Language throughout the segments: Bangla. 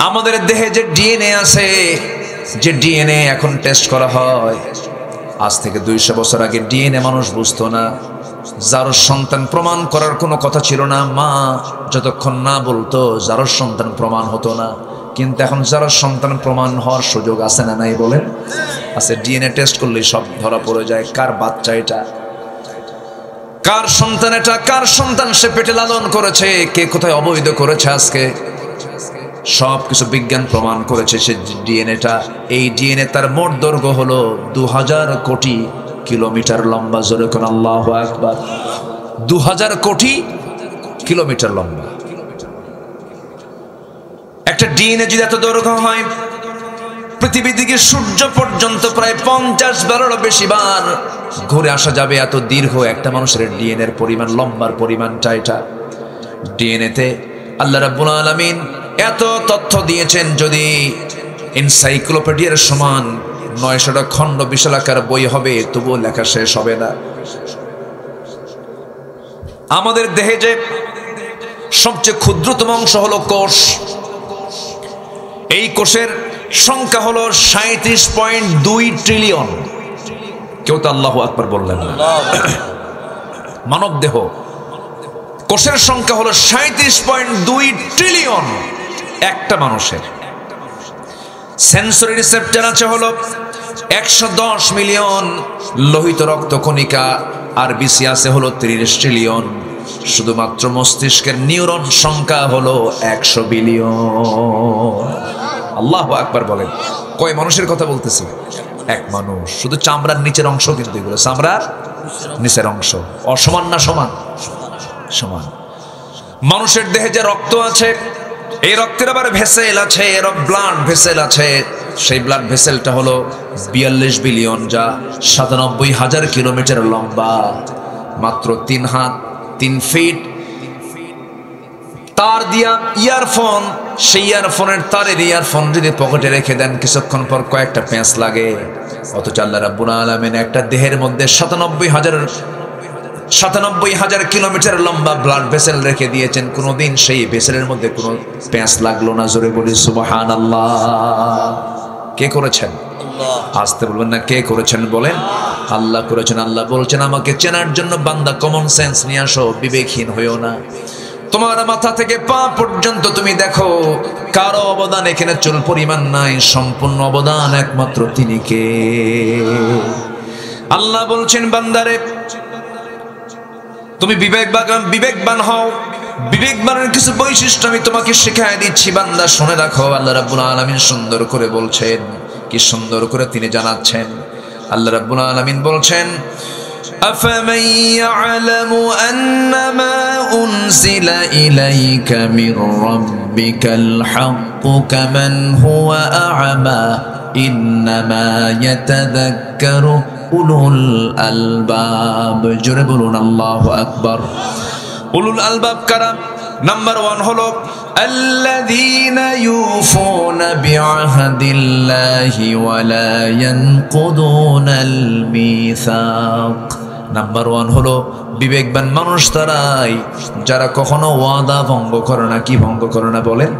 আমাদের দেহে যে ডিএনএ আছে, যে ডিএনএ এখন টেস্ট করা হয়, আজ থেকে 200 বছর আগে ডিএনএ মানুষ বুঝতো না। যার সন্তান প্রমাণ করার কোনো কথা ছিল না, মা যতক্ষণ না বলতো যার সন্তান প্রমাণ হতো না। কিন্তু এখন যার সন্তান প্রমাণ হওয়ার সুযোগ আছে না নাই বলেন? আছে। ডিএনএ টেস্ট করলে সব ধরা পড়ে যায়, কার বাচ্চা এটা, কার সন্তান এটা, কার সন্তান সে পেটে লালন করেছে, কে কোথায় অবৈধ করেছে। আজকে সব কিছু বিজ্ঞান প্রমাণ করেছে সে ডিএনএটা। এই ডিএনএ তার মোট দৈর্ঘ্য হলো 2000 কোটি কিলোমিটার লম্বা। জোরে কোন আল্লাহু আকবার। 2000 কোটি কিলোমিটার লম্বা একটা ডিএনএ যদি এত দৈর্ঘ্য হয়, পৃথিবী থেকে সূর্য পর্যন্ত প্রায় 50 বারেরও বেশি বার ঘুরে আসা যাবে। এত দীর্ঘ একটা মানুষের ডিএনএর পরিমাণ, লম্বার পরিমাণটা এটা। ডিএনএতে আল্লাহ রাব্বুল আলামিন এত তথ্য দিয়েছেন, যদি এনসাইক্লোপিডিয়ার সমান 900টা খণ্ড বিশালাকার বই হবে তবুও লেখা শেষ হবে না। আমাদের দেহে যে সবচেয়ে ক্ষুদ্রতম অংশ হলো কোষ। এই কোষের সংখ্যা হলো 37.2 ট্রিলিয়ন। কেউ তো আল্লাহু আকবার বললেন না। মানব দেহ কোষের সংখ্যা হলো 37.2 ট্রিলিয়ন একটা মানুষের। সেন্সরি রিসেপ্টর আছে হলো 110 মিলিয়ন। লোহিত রক্ত কণিকা আরবিসি আছে হলো 30 ট্রিলিয়ন। শুধুমাত্র মস্তিষ্কের নিউরন সংখ্যা হলো 100 বিলিয়ন। আল্লাহু আকবার বলেন। কয় মানুষের কথা বলতেছি? এক মানুষ। শুধু চামড়ার নিচের অংশ, কিন্তু এগুলো চামড়ার নিচের অংশ। অসমান না সমান? সমান। মানুষের দেহে যে রক্ত আছে, এই রক্তের আবার ভেসেল আছে, এর ব্লাড ভেসেল আছে। সেই ব্লাড ভেসেলটা হলো 42 বিলিয়ন, যা 97,000 কিলোমিটার লম্বা। মাত্র 3 হাত 3 ফিট তার দিয়া ইয়ারফোন, সেই ইয়ারফোনের তারের ইয়ারফোন যদি পকেটে রেখে দেন, কিছুক্ষণ পর কয়েকটা প্যাঁচ লাগে। অথচ আল্লাহ রাব্বুল আলামিন একটা দেহের মধ্যে 97,000 কিলোমিটার লম্বা ব্লাড ভেসেল রেখে দিয়েছেন। কোনোদিন সেই ভেসেলের মধ্যে কোনো প্যাঁচ লাগলো না। জোরে বলি সুবহানাল্লাহ। কে করেছেন? আসতে বলবেন না, কে করেছেন বলেন? আল্লাহ করেছেন। আল্লাহ বলছেন, আমাকে চেনার জন্য বান্দা কমন সেন্স নিয়ে আসো, বিবেকহীন হইও না। তোমার মাথা থেকে পা পর্যন্ত তুমি দেখো, কারো অবদান এখানে চুল পরিমাণ নাই। সম্পূর্ণ অবদান একমাত্র তিনি কে? আল্লাহ বলছেন, বান্দারে তুমি বিবেকবান হও। বিবেকবানের কিছু বৈশিষ্ট্য আমি তোমাকে শেখায় দিচ্ছি, বান্দা শুনে রাখো। আল্লাহ রাব্বুল আলামিন সুন্দর করে বলছেন, কি সুন্দর করে তিনি জানাচ্ছেন। আল্লাহ রাব্বুল আলামিন বলছেন, আফামান ইয়ালামু আন্নামা উনজিলা ইলাইকা মির রাব্বিকাল হাক্কু কামান হুয়া আ'মা ইন্নামা ইয়াতাযাক্কারু উলুল আলবাব। জোরে বলুন আল্লাহু আকবার। উলুল আলবাব কারা? নাম্বার 1 হলো আল্লাযীনা ইউফুনা বিআহদিল্লাহি ওয়া লা ইয়ানকুদুনাল মিসাক। নাম্বার 1 হলো বিবেকবান মানুষ তারাই যারা কখনো ওয়াদা ভঙ্গ করে না। কি ভঙ্গ করে না বলেন?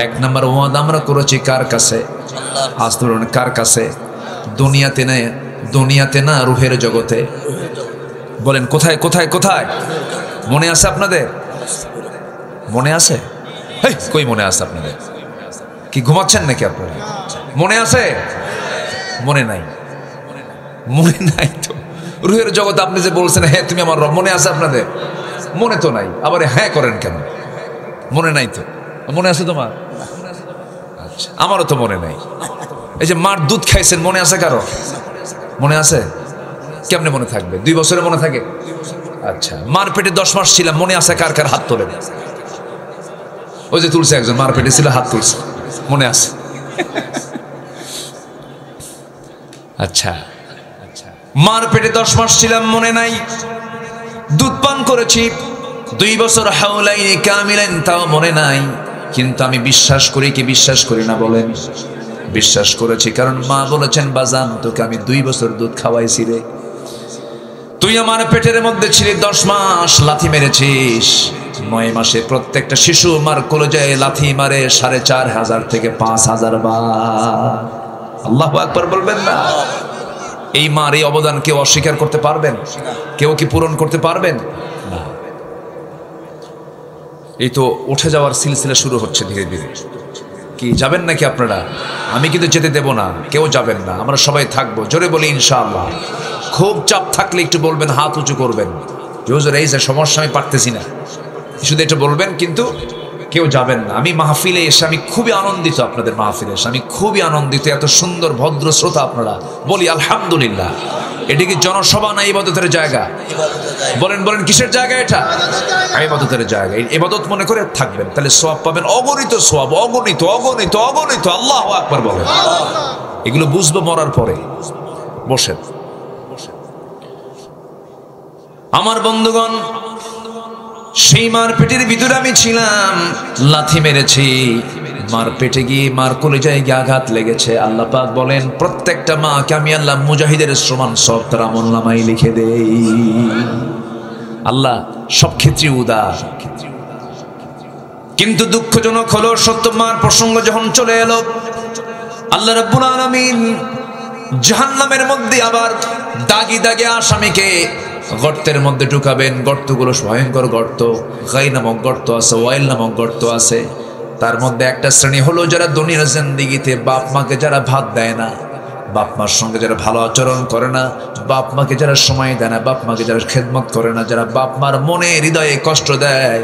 1 নাম্বার ওয়াদা আমরা করেছি কার কাছে? আল্লাহ। আসতে বলুন কার কাছে? দুনিয়াতে না, রুহের জগতে। বলেন কোথায় কোথায় কোথায়? মনে আছে আপনাদের? মনে আছে? কই মনে আছে আপনাদের? কি ঘুমাচ্ছেন নাকি আপনারা? মনে আছে? মনে নাই? মনে নাই তো। রুহের জগৎ আপনি যে বলছেন, হ্যাঁ তুমি আমার রব, মনে আছে আপনাদের? মনে তো নাই, আবার হ্যাঁ করেন কেন? মনে নাই তো। মনে আছে তোমার? আচ্ছা, আমারও তো মনে নাই। এই যে মার দুধ খাইছেন, মনে আছে কারো? মনে আছে? কেমনে মনে থাকবে? 2 বছরে মনে থাকে? আচ্ছা, মার পেটে 10 মাস ছিলাম, মনে আছে কার কার? হাত তোলেন। ওই যে তুলছে একজন, মার পেটে ছিল, হাত তুলছে, মনে আছে? আচ্ছা, মার পেটে 10 মাস ছিলাম, মনে নাই। দুধ পান করেছি 2 বছর, হাওলাইনি কামিলাইন, তাও মনে নাই। কিন্তু আমি বিশ্বাস করি কি বিশ্বাস করি না বলেন? বিশ্বাস করেছি, কারণ মা বলেছেন, বাজান তোকে আমি 2 বছর দুধ খাওয়াইছি রে। তুই আমার পেটের মধ্যে ছিলি 10 মাস, লাথি মেরেছিস, 9 মাসে প্রত্যেকটা শিশু মার কলেজায় লাথি মারে 4500 থেকে 5000 বার। আল্লাহু আকবার বলবেন না? এই মার এই অবদান কেউ অস্বীকার করতে পারবেন? কেউ কি পূরণ করতে পারবেন না? এই তো উঠে যাওয়ার সিলসিলা শুরু হচ্ছে ধীরে ধীরে। কি যাবেন নাকি আপনারা? আমি কিন্তু যেতে দেব না, কেউ যাবেন না, আমরা সবাই থাকবো। জোরে বলি ইনশাআল্লাহ। খুব চাপ থাকলে একটু বলবেন, হাত উঁচু করবেন, হুজুর এই যে সমস্যা আমি পারতেছি না, শুধু এটা বলবেন, কিন্তু কেউ যাবেন না। আমি মাহফিলে এসে আমি খুবই আনন্দিত, আপনাদের মাহফিলে এসে আমি খুবই আনন্দিত। এত সুন্দর ভদ্র শ্রোতা আপনারা, বলি আলহামদুলিল্লাহ। এটা কি জনসভা না ইবাদতের জায়গা? বলেন বলেন, কিসের জায়গা এটা? ইবাদতের জায়গা। ইবাদত মনে করে থাকবেন, তাহলে সওয়াব পাবেন, অগণিত সওয়াব, অগণিত অগণিত অগণিত। আল্লাহু আকবার বলেন। এগুলো বুঝবো মরার পরে। বসেন। আমার বন্ধুগণ, সেই মার পেটের ভিতরে আমি ছিলাম, লাথি মেরেছি, মার পেটে গিয়ে মার কলিজায় গিয়ে আঘাত লেগেছে। আল্লাহ পাক বলেন, প্রত্যেকটা মাকে আমি আল্লাহ মুজাহিদের সমান সব তার আমলনামায় লিখে দেই। আল্লাহ সব ক্ষেত্রে উদার। কিন্তু দুঃখজনক হলো, সত্য মার প্রসঙ্গ যখন চলে এলো, আল্লাহ রাব্বুল আলামিন জাহান্নামের মধ্যে আবার দাগি দাগে আসামিকে গর্তের মধ্যে ঢুকাবেন। গর্তগুলো ভয়ঙ্কর গর্ত, গাই নামক গর্ত আছে, ওয়াইল নামক গর্ত আছে। তার মধ্যে একটা শ্রেণী হলো যারা দুনিয়ার জিন্দেগিতে বাপ মাকে যারা ভাত দেয় না, বাপ মার সঙ্গে যারা ভালো আচরণ করে না, বাপ মাকে যারা সময় দেয় না, বাপ মাকে যারা খেদমত করে না, যারা বাপ মার মনে হৃদয়ে কষ্ট দেয়,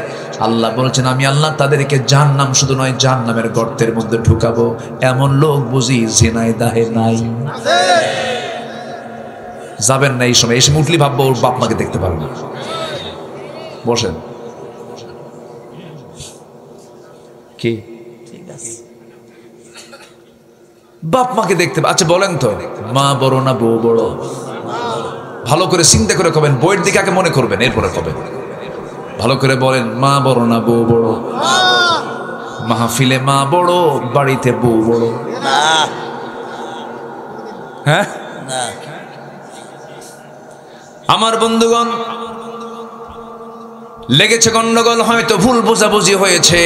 আল্লাহ বলছেন আমি আল্লাহ তাদেরকে জাহান্নাম শুধু নয় জাহান্নামের গর্তের মধ্যে ঢুকাবো। এমন লোক বুঝি জিনায় দাহে নাই? যাবেন না এই সময়। এসে উঠলি ভাববো ওর বাপ মাকে দেখতে পারবো না। বসেন। কি বাপ মাকে দেখতে? আচ্ছা বলেন তো, মা বড় না বউ বড়? ভালো করে চিন্তা করে কবেন, বইয়ের দিকে আগে মনে করবেন, এরপরে কবেন। ভালো করে বলেন, মা বড় না বউ বড়? মাহফিলে মা বড়, বাড়িতে বউ বড়? হ্যাঁ, আমার বন্ধুগণ, লেগেছে গন্ডগোল, হয়তো ভুল বোঝাবুঝি হয়েছে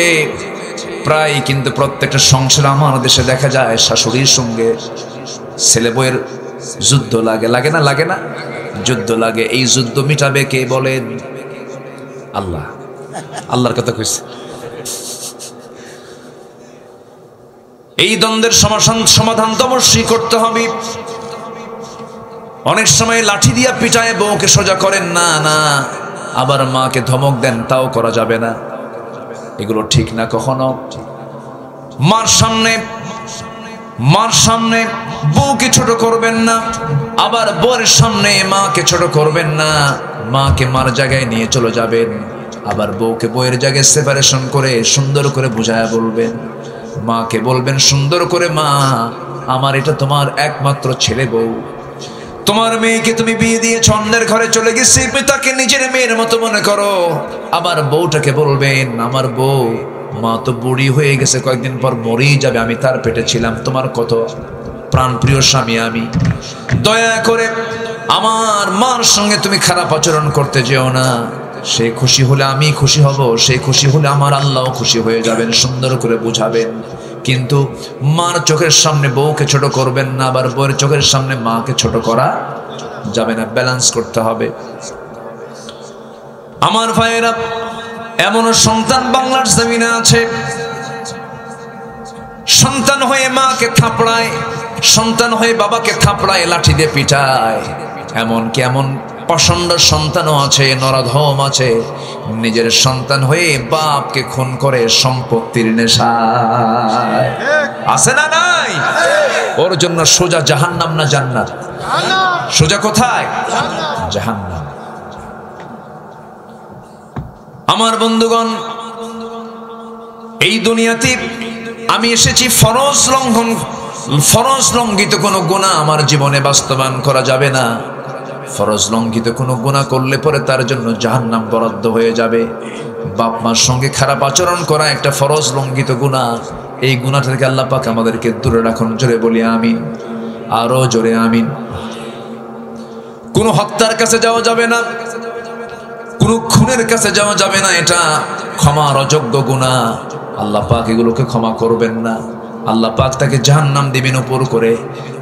প্রায়। কিন্তু প্রত্যেকটা সংসারে আমার দেশে দেখা যায় শাশুড়ির সঙ্গে ছেলে বউয়ের যুদ্ধ লাগে। লাগে না? লাগে না? যুদ্ধ লাগে। এই যুদ্ধ মিটাবে কে বলেন? আল্লাহ। আল্লাহর কথা কইছে। এই দ্বন্দ্বের সমাধান তো অবশ্যই করতে হবে। অনেক সময় লাঠি দিয়া পিটায় বউকে সোজা করেন না, না, আবার মাকে ধমক দেন, তাও করা যাবে না। এগুলো ঠিক না কখনো। মার সামনে বউকে ছোট করবেন না, আবার বউয়ের সামনে মাকে ছোট করবেন না। মাকে মার জায়গায় নিয়ে চলে যাবেন, আবার বউকে বউয়ের জায়গায় সেপারেশন করে সুন্দর করে বুঝায়া বলবেন। মাকে বলবেন সুন্দর করে, মা আমার এটা তোমার একমাত্র ছেলে বউ, তোমার মেয়েকে তুমি বিয়ে দিয়েছ, অন্যের ঘরে চলে গেছে, তাকে নিজের মেয়ের মতো মনে করো। আবার বউটাকে বলবেন, আমার বউ, মা তো বুড়ি হয়ে গেছে, কয়েকদিন পর মরেই যাবে, আমি তার পেটে ছিলাম, তোমার কত প্রাণপ্রিয় স্বামী আমি, দয়া করে আমার মার সঙ্গে তুমি খারাপ আচরণ করতে যেও না। সে খুশি হলে আমি খুশি হব, সে খুশি হলে আমার আল্লাহ খুশি হয়ে যাবেন। সুন্দর করে বুঝাবেন। কিন্তু মার চোখের সামনে বউকে ছোট করবেন না, আবার বউয়ের চোখের সামনে মাকে ছোট করা যাবে না। ব্যালেন্স করতে হবে। আমার ভাইয়েরা, এমনও সন্তান বাংলার জমিনে আছে, সন্তান হয়ে মাকে থাপড়ায়, সন্তান হয়ে বাবাকে থাপড়ায়, লাঠি দিয়ে পিটায়। এমনকি এমন প্রচন্ড সন্তানও আছে, নরাধম আছে, নিজের সন্তান হয়ে বাপকে খুন করে সম্পত্তির নেশায়। আছে না নাই? ওর জন্য সোজা জাহান্নাম না জান্নাত? সোজা কোথায়? জাহান্নাম। আমার বন্ধুগণ, এই দুনিয়াতে আমি এসেছি ফরজ লঙ্ঘিত কোনো গুনাহ আমার জীবনে বাস্তবায়ন করা যাবে না। ফরজ লঙ্ঘিত কোনো গুনাহ করলে পরে তার জন্য জাহান্নাম বরাদ্দ হয়ে যাবে। বাপ মার সঙ্গে খারাপ আচরণ করা একটা ফরজ লঙ্ঘিত গুনাহ। এই গুনাহটা থেকে আল্লাহ পাক আমাদেরকে দূরে রাখুন। জোরে বলি আমিন, আরো জোরে আমিন। কোনো হত্যার কাছে যাওয়া যাবে না, কোনো খুনের কাছে যাওয়া যাবে না। এটা ক্ষমার অযোগ্য গুনাহ, আল্লাহ পাক এগুলোকে ক্ষমা করবেন না। আল্লাহ পাক তাকে জাহান্নাম দিবেন উপর করে।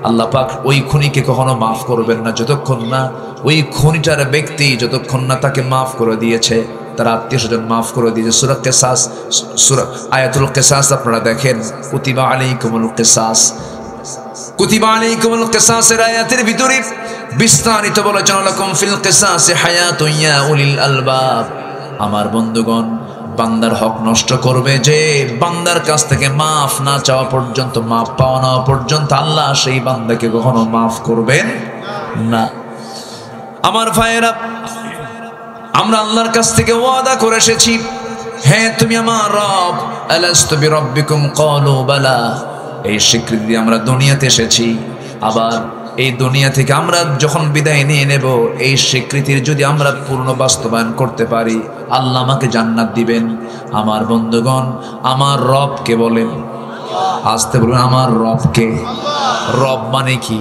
আল্লাহ পাক ওই খুনিকে কখনো মাফ করবেন না যতক্ষণ না ওই খুনিটার ব্যক্তি যতক্ষণ না তাকে মাফ করে দিয়েছে, তার আত্মীয় স্বজন মাফ করে দিয়েছে। সূরা কিসাস, সূরা আয়াতুল কিসাস আপনারা দেখেন, কুতিবা আলাইকুমুল কিসাস, কুতিবা আলাইকুমুল কিসাসের আয়াতের ভিতরে বিস্তারিত বলেছেন লাকুম ফিল কিসাসি হায়াতুন ইয়া উলিল আলবাব। আমার বন্ধুগণ, বান্দার হক নষ্ট করবে যে বান্দার কাছ থেকে মাফ না চাওয়া পর্যন্ত, মাফ পাওয়া না পর্যন্ত আল্লাহ সেই বান্দাকে কখনো মাফ করবেন না। আমার ভাইয়েরা, আমরা আল্লাহর কাছ থেকে ওয়াদা করে এসেছি, হ্যাঁ তুমি আমার রব, আলাস্তু বিরাব্বিকুম ক্বালু বালা। এই স্বীকৃতি দিয়ে আমরা দুনিয়াতে এসেছি। আবার এই দুনিয়া থেকে আমরা যখন বিদায় নিয়ে নেব, এই স্বীকৃতির যদি আমরা পূর্ণ বাস্তবায়ন করতে পারি, আল্লাহ আমাকে জান্নাত দিবেন। আমার বন্ধুগণ, আমার রবকে বলেন, আসতে বলুন, আমার রবকে। রব মানে কি?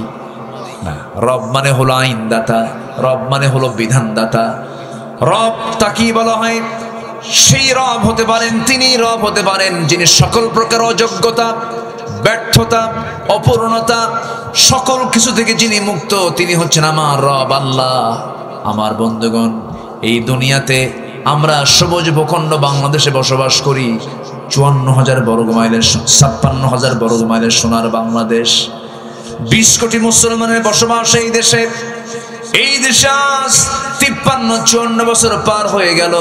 না, রব মানে হলো আইনদাতা, রব মানে হলো বিধানদাতা। রব তাকেই বলা হয়। সেই রব হতে পারেন, তিনি রব হতে পারেন যিনি সকল প্রকার অযোগ্যতা, ব্যর্থতা, অপূর্ণতা, সকল কিছু থেকে যিনি মুক্ত, তিনি হচ্ছেন আমার রব আল্লাহ। আমার বন্ধুগণ, এই দুনিয়াতে আমরা সবুজ ভূখণ্ড বাংলাদেশে বসবাস করি। 54,000 বর্গ মাইলের, 56,000 বর্গ মাইলের সোনার বাংলাদেশ। 20 কোটি মুসলমানের বসবাস এই দেশে। এই দেশে আজ 53-54 বছর পার হয়ে গেল।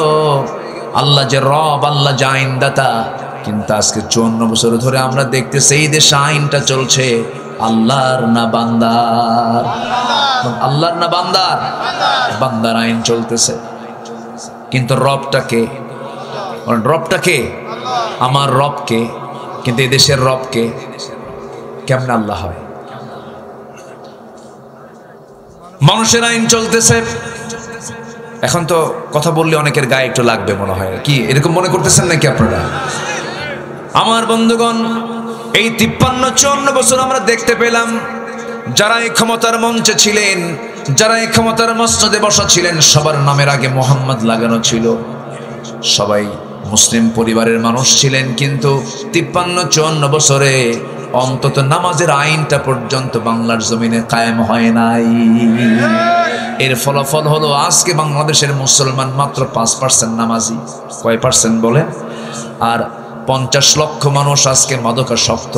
আল্লাহ যে রব, আল্লাহ যে আইনদাতা, কিন্তু আজকে 54 বছর ধরে আমরা দেখতেছি এই দেশে আইনটা চলছে আল্লাহর না বান্দার। আল্লাহর না বান্দার? বান্দার আইন চলতেছে। কিন্তু রবটাকে, রবটাকে আমার রবকে, কিন্তু এই দেশের রবকে কেমনে আল্লাহ হয়? মানুষের আইন চলতেছে। এখন তো কথা বললে অনেকের গায়ে একটু লাগবে মনে হয়, কি এরকম মনে করতেছেন নাকি আপনারা? আমার বন্ধুগণ, এই 53-54 বছর আমরা দেখতে পেলাম যারা এই ক্ষমতার মঞ্চে ছিলেন, যারা এই ক্ষমতার মসনদে বসা ছিলেন, সবার নামের আগে মোহাম্মদ লাগানো ছিল। সবাই মুসলিম পরিবারের মানুষ ছিলেন, কিন্তু 53-54 বছরে অন্তত নামাজের আইনটা পর্যন্ত বাংলার জমিনে কায়েম হয় নাই। এর ফলাফল হলো আজকে বাংলাদেশের মুসলমান মাত্র 5% নামাজি। কয় পার্সেন্ট বলে? আর 50 লক্ষ মানুষ আজকে মাদকাসক্ত,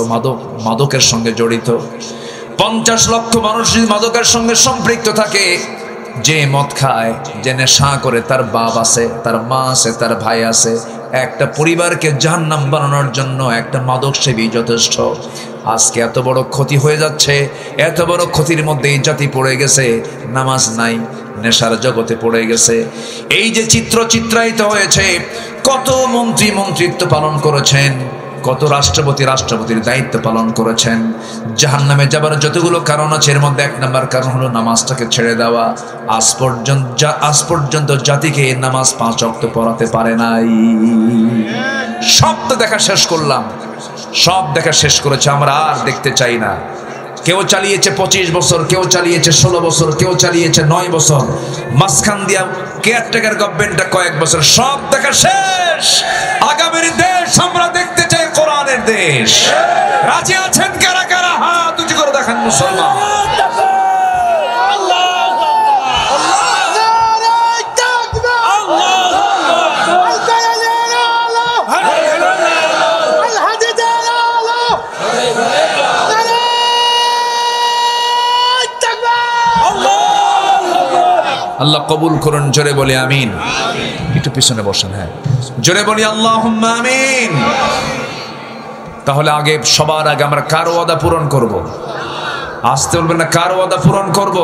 মাদকের সঙ্গে জড়িত। 50 লক্ষ মানুষ যদি মাদকের সঙ্গে সম্পৃক্ত থাকে, যে মদ খায়, যে নেশা করে, তার বাপ আছে, তার মা আছে, তার ভাই আছে। একটা পরিবারকে জাহান্নাম বানানোর জন্য একটা মাদক সেবী যথেষ্ট। আজকে এত বড় ক্ষতি হয়ে যাচ্ছে, এত বড় ক্ষতির মধ্যে এই জাতি পড়ে গেছে। নামাজ নাই, নেশার জগতে পড়ে গেছে। এই যে চিত্র চিত্রায়িত হয়েছে, কত মন্ত্রী মন্ত্রিত্ব পালন করেছেন, কত রাষ্ট্রপতির দায়িত্ব পালন করেছেন। জাহান্নামে যাবার যতগুলো কারণ আছে, এর মধ্যে 1 নম্বর কারণ হলো নামাজটাকে ছেড়ে দেওয়া। আজ পর্যন্ত জাতিকে নামাজ 5 ওয়াক্ত পড়াতে পারে নাই। সব তো দেখা শেষ করলাম, সব দেখা শেষ করেছে, আমরা আর দেখতে চাই না। কেউ চালিয়েছে 25 বছর, কেউ চালিয়েছে 16 বছর, কেউ চালিয়েছে 9 বছর, মাঝখান দিয়া কেয়ারটেকার গভর্নমেন্টটা কয়েক বছর। সব দেখা শেষ। আগামীর দেশ আমরা দেখতে চাই কোরআনের দেশ। রাজি আছেন কারা কারা? হাত উঁচু করে দেখান মুসলমান। আল্লাহ কবুল করুন, জোরে বলি আমিন। একটু পিছনে বসেন, হ্যাঁ, জোরে বলি আল্লাহুম্মা আমিন। তাহলে আগে, সবার আগে আমরা কার ওয়াদা পূরণ করব? আসতে বলবেন না, কার ওয়াদা পূরণ করব?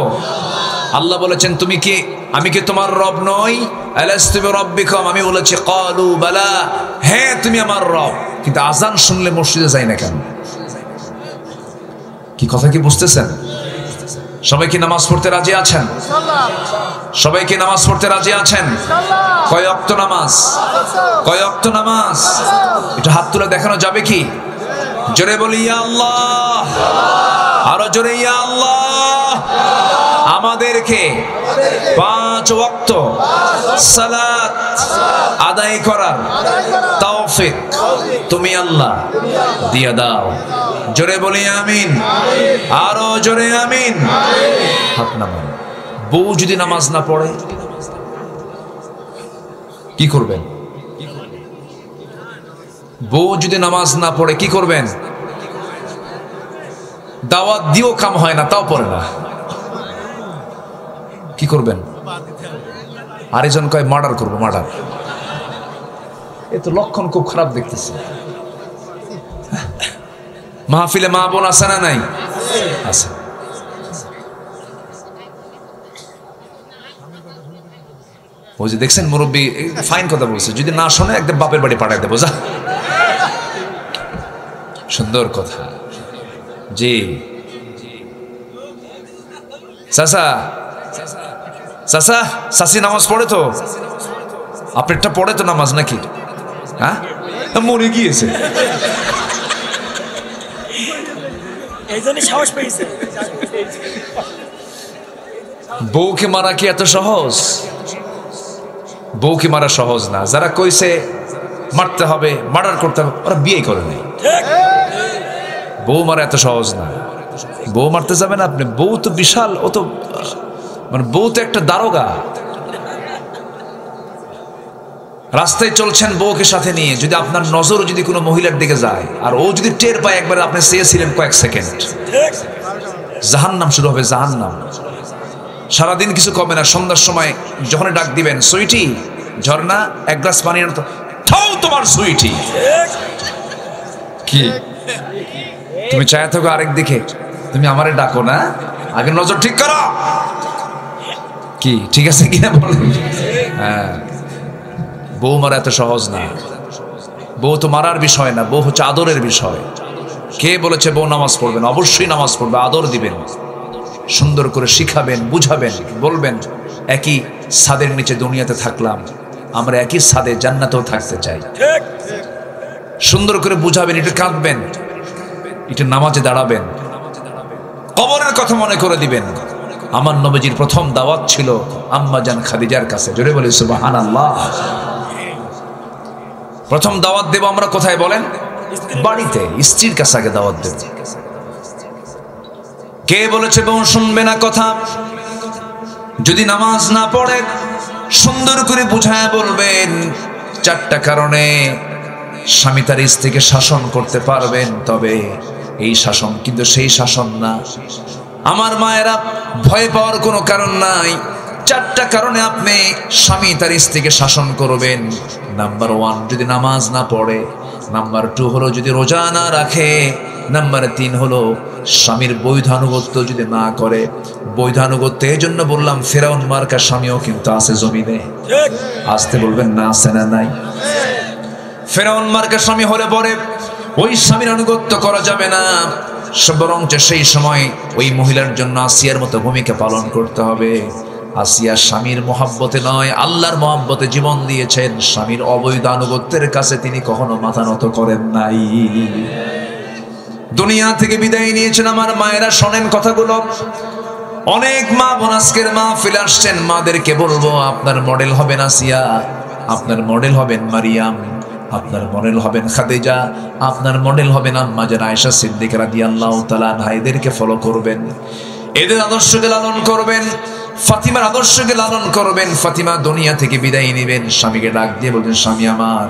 আল্লাহ বলেছেন, তুমি কি, আমি কি তোমার রব নই? আলাস্তু বিরাব্বিকুম, আমি বলেছি ক্বালু বালা, হ্যাঁ তুমি আমার রব। কিন্তু আজান শুনলে মসজিদে যাই না কেন? কি কথা কি বুঝতেছেন? সবাই কি নামাজ পড়তে রাজি আছেন? সবাই কি নামাজ পড়তে রাজি আছেন? কয় ওয়াক্ত নামাজ? কয় ওয়াক্ত নামাজ? এটা হাত তুলে দেখানো যাবে কি? জোরে বলি ইয়া আল্লাহ। আরো জোরে ইয়া আল্লাহ। আমাদেরকে 5 ওয়াক্ত সালাত আদায় করার তৌফিক তুমি আল্লাহ দিয়ে দাও। জোরে বলি আমিন, আরো জোরে আমিন। হাত নামান। বউ যদি নামাজ না পড়ে কি করবেন? বউ যদি নামাজ না পড়ে কি করবেন? দাওয়াত দিও কাম হয় না, তাও পড়ে না, কি করবেন? আরেকজন কয় মার্ডার করবো, মার্ডার। এ তো লক্ষণ খুব খারাপ দেখতেছে। মাহফিলে মা বোন আছে না নাই? আছে। ওই যে দেখছেন মুরব্বী ফাইন কথা বলছে, যদি না শোনে একদম বাপের বাড়ি পাঠাই দেবো, যা। সুন্দর কথা। জি চাচা, চাচা চাচি নামাজ পড়ে তো? আপনারটা পড়ে তো নামাজ নাকি? হ্যাঁ, মরে গিয়েছে। বউকে মারা কি এত সহজ? বউকে মারা সহজ না। যারা কইছে মারতে হবে, মার্ডার করতে হবে, ওরা বিয়ে করে নাই। বউ মারা এত সহজ না। বউ মারতে যাবেন আপনি? বউ তো বিশাল, ও তো মানে বউ তো একটা দারোগা। রাস্তায় চলছেন বউকে সাথে নিয়ে, যদি আপনার নজর যদি কোনো মহিলার দিকে যায় আর ও যদি টের পায় একবার আপনি চেয়েছিলেন কয়েক সেকেন্ড, জাহান্নাম শুরু হবে, জাহান্নাম। সারাদিন কিছু কমে না। সন্ধ্যার সময় যখন ডাক দিবেন, সুইটি ঝর্ণা এক গ্লাস পানি আনো তো, খাও তোমার সুইটি। কি তুমি চায় থাকো আরেক দিকে, তুমি আমারে ডাকো না, আগে নজর ঠিক করো। কি ঠিক আছে কিনা বলেন? হ্যাঁ, বউ মারা এত সহজ না। বউ তো মারার বিষয় না, বউ হচ্ছে আদরের বিষয়। কে বলেছে বউ নামাজ পড়বেন? অবশ্যই নামাজ পড়বে, আদর দিবেন, সুন্দর করে শিখাবেন, বুঝাবেন, বলবেন একই ছাদের নিচে দুনিয়াতে থাকলাম, আমরা একই ছাদে জান্নাতেও থাকতে চাই। সুন্দর করে বুঝাবেন, একটু কাঁদবেন, একটু নামাজে দাঁড়াবেন, কবরের কথা মনে করে দিবেন। আমার নবীজির প্রথম দাওয়াত ছিল আম্মা জান খাদিজার কাছে। জোরে বলি সুবহানাল্লাহ। প্রথম দাওয়াত দেব আমরা কোথায় বলেন? বাড়িতে, স্ত্রীর কাছে আগে দাওয়াত দেব। কে বলেছে বউ শুনবে না কথা? যদি নামাজ না পড়ে সুন্দর করে বুঝায় বলবেন 4টা কারণে স্বামী তার স্ত্রীকে শাসন করতে পারবেন, তবে এই শাসন কিন্তু সেই শাসন না। আমার মায়েরা, ভয় পাওয়ার কোনো কারণ নাই। 4টা কারণে আপনি স্বামী তার স্ত্রীকে শাসন করবেন। নাম্বার 1 যদি নামাজ না পড়ে, নাম্বার 2 হলো যদি রোজা না রাখে, নাম্বার 3 হলো স্বামীর বৈধানুগত্য যদি না করে। বৈধানুগত্য এই জন্য বললাম, ফেরাউন মার্কা স্বামীও কিন্তু আছে জমিনে। আসতে বলবেন না, আছে না নাই? ফেরাউন মার্কা স্বামী হলে পরে ওই স্বামীর আনুগত্য করা যাবে না, বরং সেই সময় ওই মহিলার জন্য আসিয়ার মতো ভূমিকা পালন করতে হবে। আসিয়া স্বামীর মহাব্বতে নয়, আল্লাহর মহাব্বতে জীবন দিয়েছেন। স্বামীর অবৈধ আনুগত্যের কাছে তিনি কখনো মাথা নত করেন নাই। দুনিয়া থেকে বিদায় নিয়েছেন। আমার মায়েরা শোনেন কথাগুলো। অনেক মা বোন আজকের মাহফিলে আসছেন, মাদেরকে বলবো আপনার মডেল হবেন আসিয়া, আপনার মডেল হবেন মারিয়াম, আপনার মডেল হবেন খাদিজা, আপনার মডেল হবেন আম্মা জান আয়েশা সিদ্দিকা রাদিয়াল্লাহু তাআলা আনহা। এদেরকে ফলো করবেন, এদের আদর্শকে লালন করবেন, ফাতিমার আদর্শকে লালন করবেন। ফাতিমা দুনিয়া থেকে বিদায় নেবেন, স্বামীকে ডাক দিয়ে বলবেন, স্বামী আমার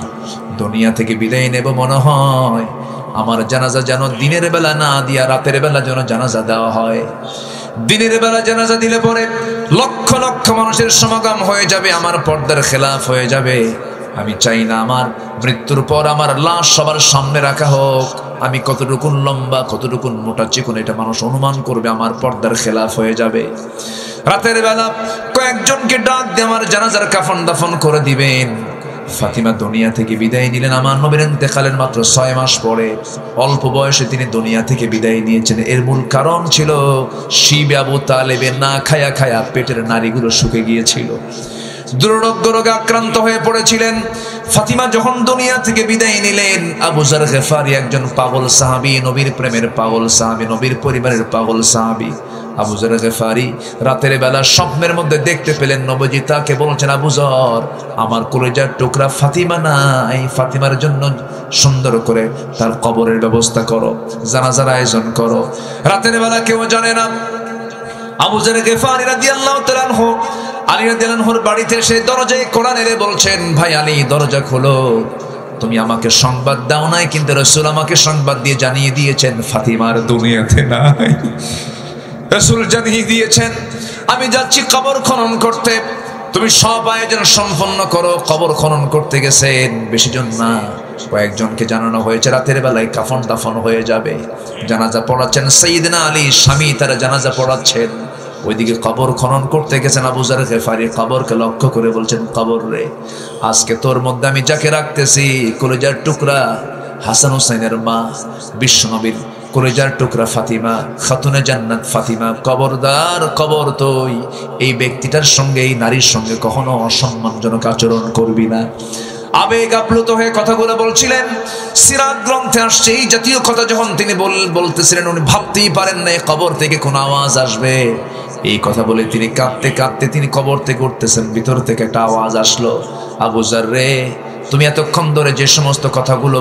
দুনিয়া থেকে বিদায় নেব, মনে হয় আমার জানাজা যেন দিনের বেলা না দিয়া রাতের বেলা যেন জানাজা দেওয়া হয়। দিনের বেলা জানাজা দিলে পরে লক্ষ লক্ষ মানুষের সমাগম হয়ে যাবে, আমার পর্দার খেলাফ হয়ে যাবে। আমি চাই না আমার মৃত্যুর পর আমার লাশ সবার সামনে রাখা হোক। আমি কতটুকুন লম্বা, কতটুকুন মোটা চিকন, এটা মানুষ অনুমান করবে, আমার পর্দার খেলাফ হয়ে যাবে। রাতের বেলা কয়েকজনকে ডাক দিয়ে আমার জানাজার কাফন দাফন করে দিবেন। ফাতিমা দুনিয়া থেকে বিদায় নিলেন আমার নবীর ইন্তেকালের মাত্র 6 মাস পরে। অল্প বয়সে তিনি দুনিয়া থেকে বিদায় নিয়েছেন। এর মূল কারণ ছিল শিবে আবু তালেবের না খায়া খায়া পেটের নাড়িগুলো শুকে গিয়েছিল, দুরারোগ্য রোগে আক্রান্ত হয়ে পড়েছিলেন। ফাতিমা যখন দুনিয়া থেকে বিদায় নিলেন, আবু যার গিফারি একজন পাগল সাহাবী, নবীর প্রেমের পাগল সাহাবী, নবীর পরিবারের পাগল সাহাবী। আবু যার গিফারি রাতের বেলা স্বপ্নের মধ্যে দেখতে পেলেন নবীজি তাকে বলছেন, আবু যর, আমার কলিজার টুকরা ফাতিমা নাই, ফাতিমার জন্য সুন্দর করে তার কবরের ব্যবস্থা করো, জানাজার আয়োজন করো। রাতের বেলা কেউ জানে না। আবু যার গিফারি রাদিয়াল্লাহু তাআলা আনহু আলী রাদিয়াল্লাহু আনহুর বাড়িতে এসে দরজায় কোরআন এনে বলছেন, ভাই আলী দরজা খোলো, তুমি আমাকে সংবাদ দাও নাই, কিন্তু রাসূল আমাকে সংবাদ দিয়ে জানিয়ে দিয়েছেন ফাতিমার দুনিয়াতে নাই। রাসূল জানিয়ে দিয়েছেন আমি যাচ্ছি কবর খনন করতে, তুমি সব আয়োজন সম্পন্ন করো। কবর খনন করতে গেছেন বেশি জন না, কয়েকজনকে জানানো হয়েছে রাতের বেলায় কাফন দাফন হয়ে যাবে। জানাজা পড়াচ্ছেন সাইয়েদনা আলী, স্বামী তারা জানাজা পড়াচ্ছেন। ওইদিকে কবর খনন করতে গেছেন আবু যার গিফারি, কবরকে লক্ষ্য করে বলছেন, কবর রে, আজকে তোর মধ্যে আমি যাকে রাখতেছি কলিজার টুকরা হাসান হুসাইনের মা, বিশ্বনবীর কলিজার টুকরা ফাতিমা, খাতুনে জান্নাত ফাতিমা, কবরদার কবর তুই এই ব্যক্তিটার সঙ্গে, এই নারীর সঙ্গে কখনো অসম্মানজনক আচরণ করবি না। আবেগ আপ্লুত হয়ে কথাগুলো বলছিলেন। সিরাত গ্রন্থে আসছে এই জাতীয় কথা যখন তিনি বলতেছিলেন, উনি ভাবতেই পারেন না কবর থেকে কোন আওয়াজ আসবে। এই কথা বলে তিনি কাঁদতে কাঁদতে তিনি কবর থেকে উঠতেছেন, ভিতর থেকে একটা আওয়াজ আসলো, আবু যার রে, তুমি এতক্ষণ ধরে যে সমস্ত কথাগুলো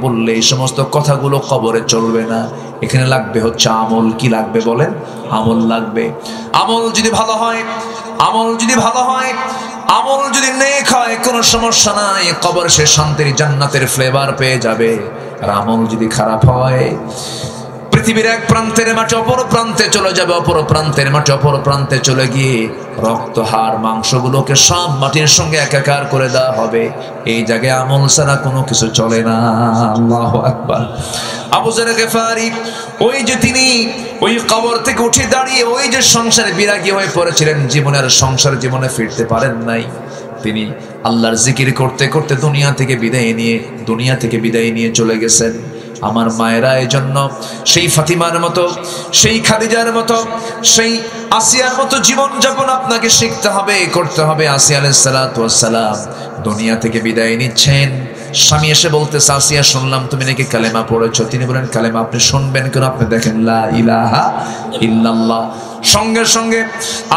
বললে এই সমস্ত কথাগুলো কবরে চলবে না, এখানে লাগবে হচ্ছে আমল। কি লাগবে বলেন? আমল লাগবে। আমল যদি ভালো হয়, আমল যদি ভালো হয়, আমল যদি নেক হয়, কোনো সমস্যা নাই, কবর সে শান্তির জান্নাতের ফ্লেভার পেয়ে যাবে। আর আমল যদি খারাপ হয়, পৃথিবীর এক প্রান্তের মাঠে অপর প্রান্তে চলে যাবে, অপর প্রান্তের মাঠে অপর প্রান্তে চলে গিয়ে রক্ত হাড় মাংসগুলোকে সব মাটির সঙ্গে একাকার করে দেওয়া হবে। এই জায়গায় আমল ছাড়া কোনো কিছু চলে না। আল্লাহু আকবার। আবু যার গিফারি ওই যে তিনি ওই কবর থেকে উঠে দাঁড়িয়ে ওই যে সংসারে বিরাগী হয়ে পড়েছিলেন, জীবনের সংসার জীবনে ফিরতে পারেন নাই, তিনি আল্লাহর জিকির করতে করতে দুনিয়া থেকে বিদায় নিয়ে চলে গেছেন। আমার মায়েরা এই জন্য সেই ফাতিমার মতো, সেই খাদিজার মতো, সেই আসিয়ার মতো জীবন যাপন আপনাকে শিখতে হবে, করতে হবে। আসিয়া আলাইহিস সালাতু ওয়াস সালাম দুনিয়া থেকে বিদায় নিচ্ছেন, স্বামী এসে বলতেছে, আসিয়া শুনলাম তুমি নাকি কালেমা পড়েছো। তিনি বলেন, কালেমা আপনি শুনবেন কেন? আপনি দেখেন লা ইলাহা ইল্লাল্লাহ। সঙ্গে সঙ্গে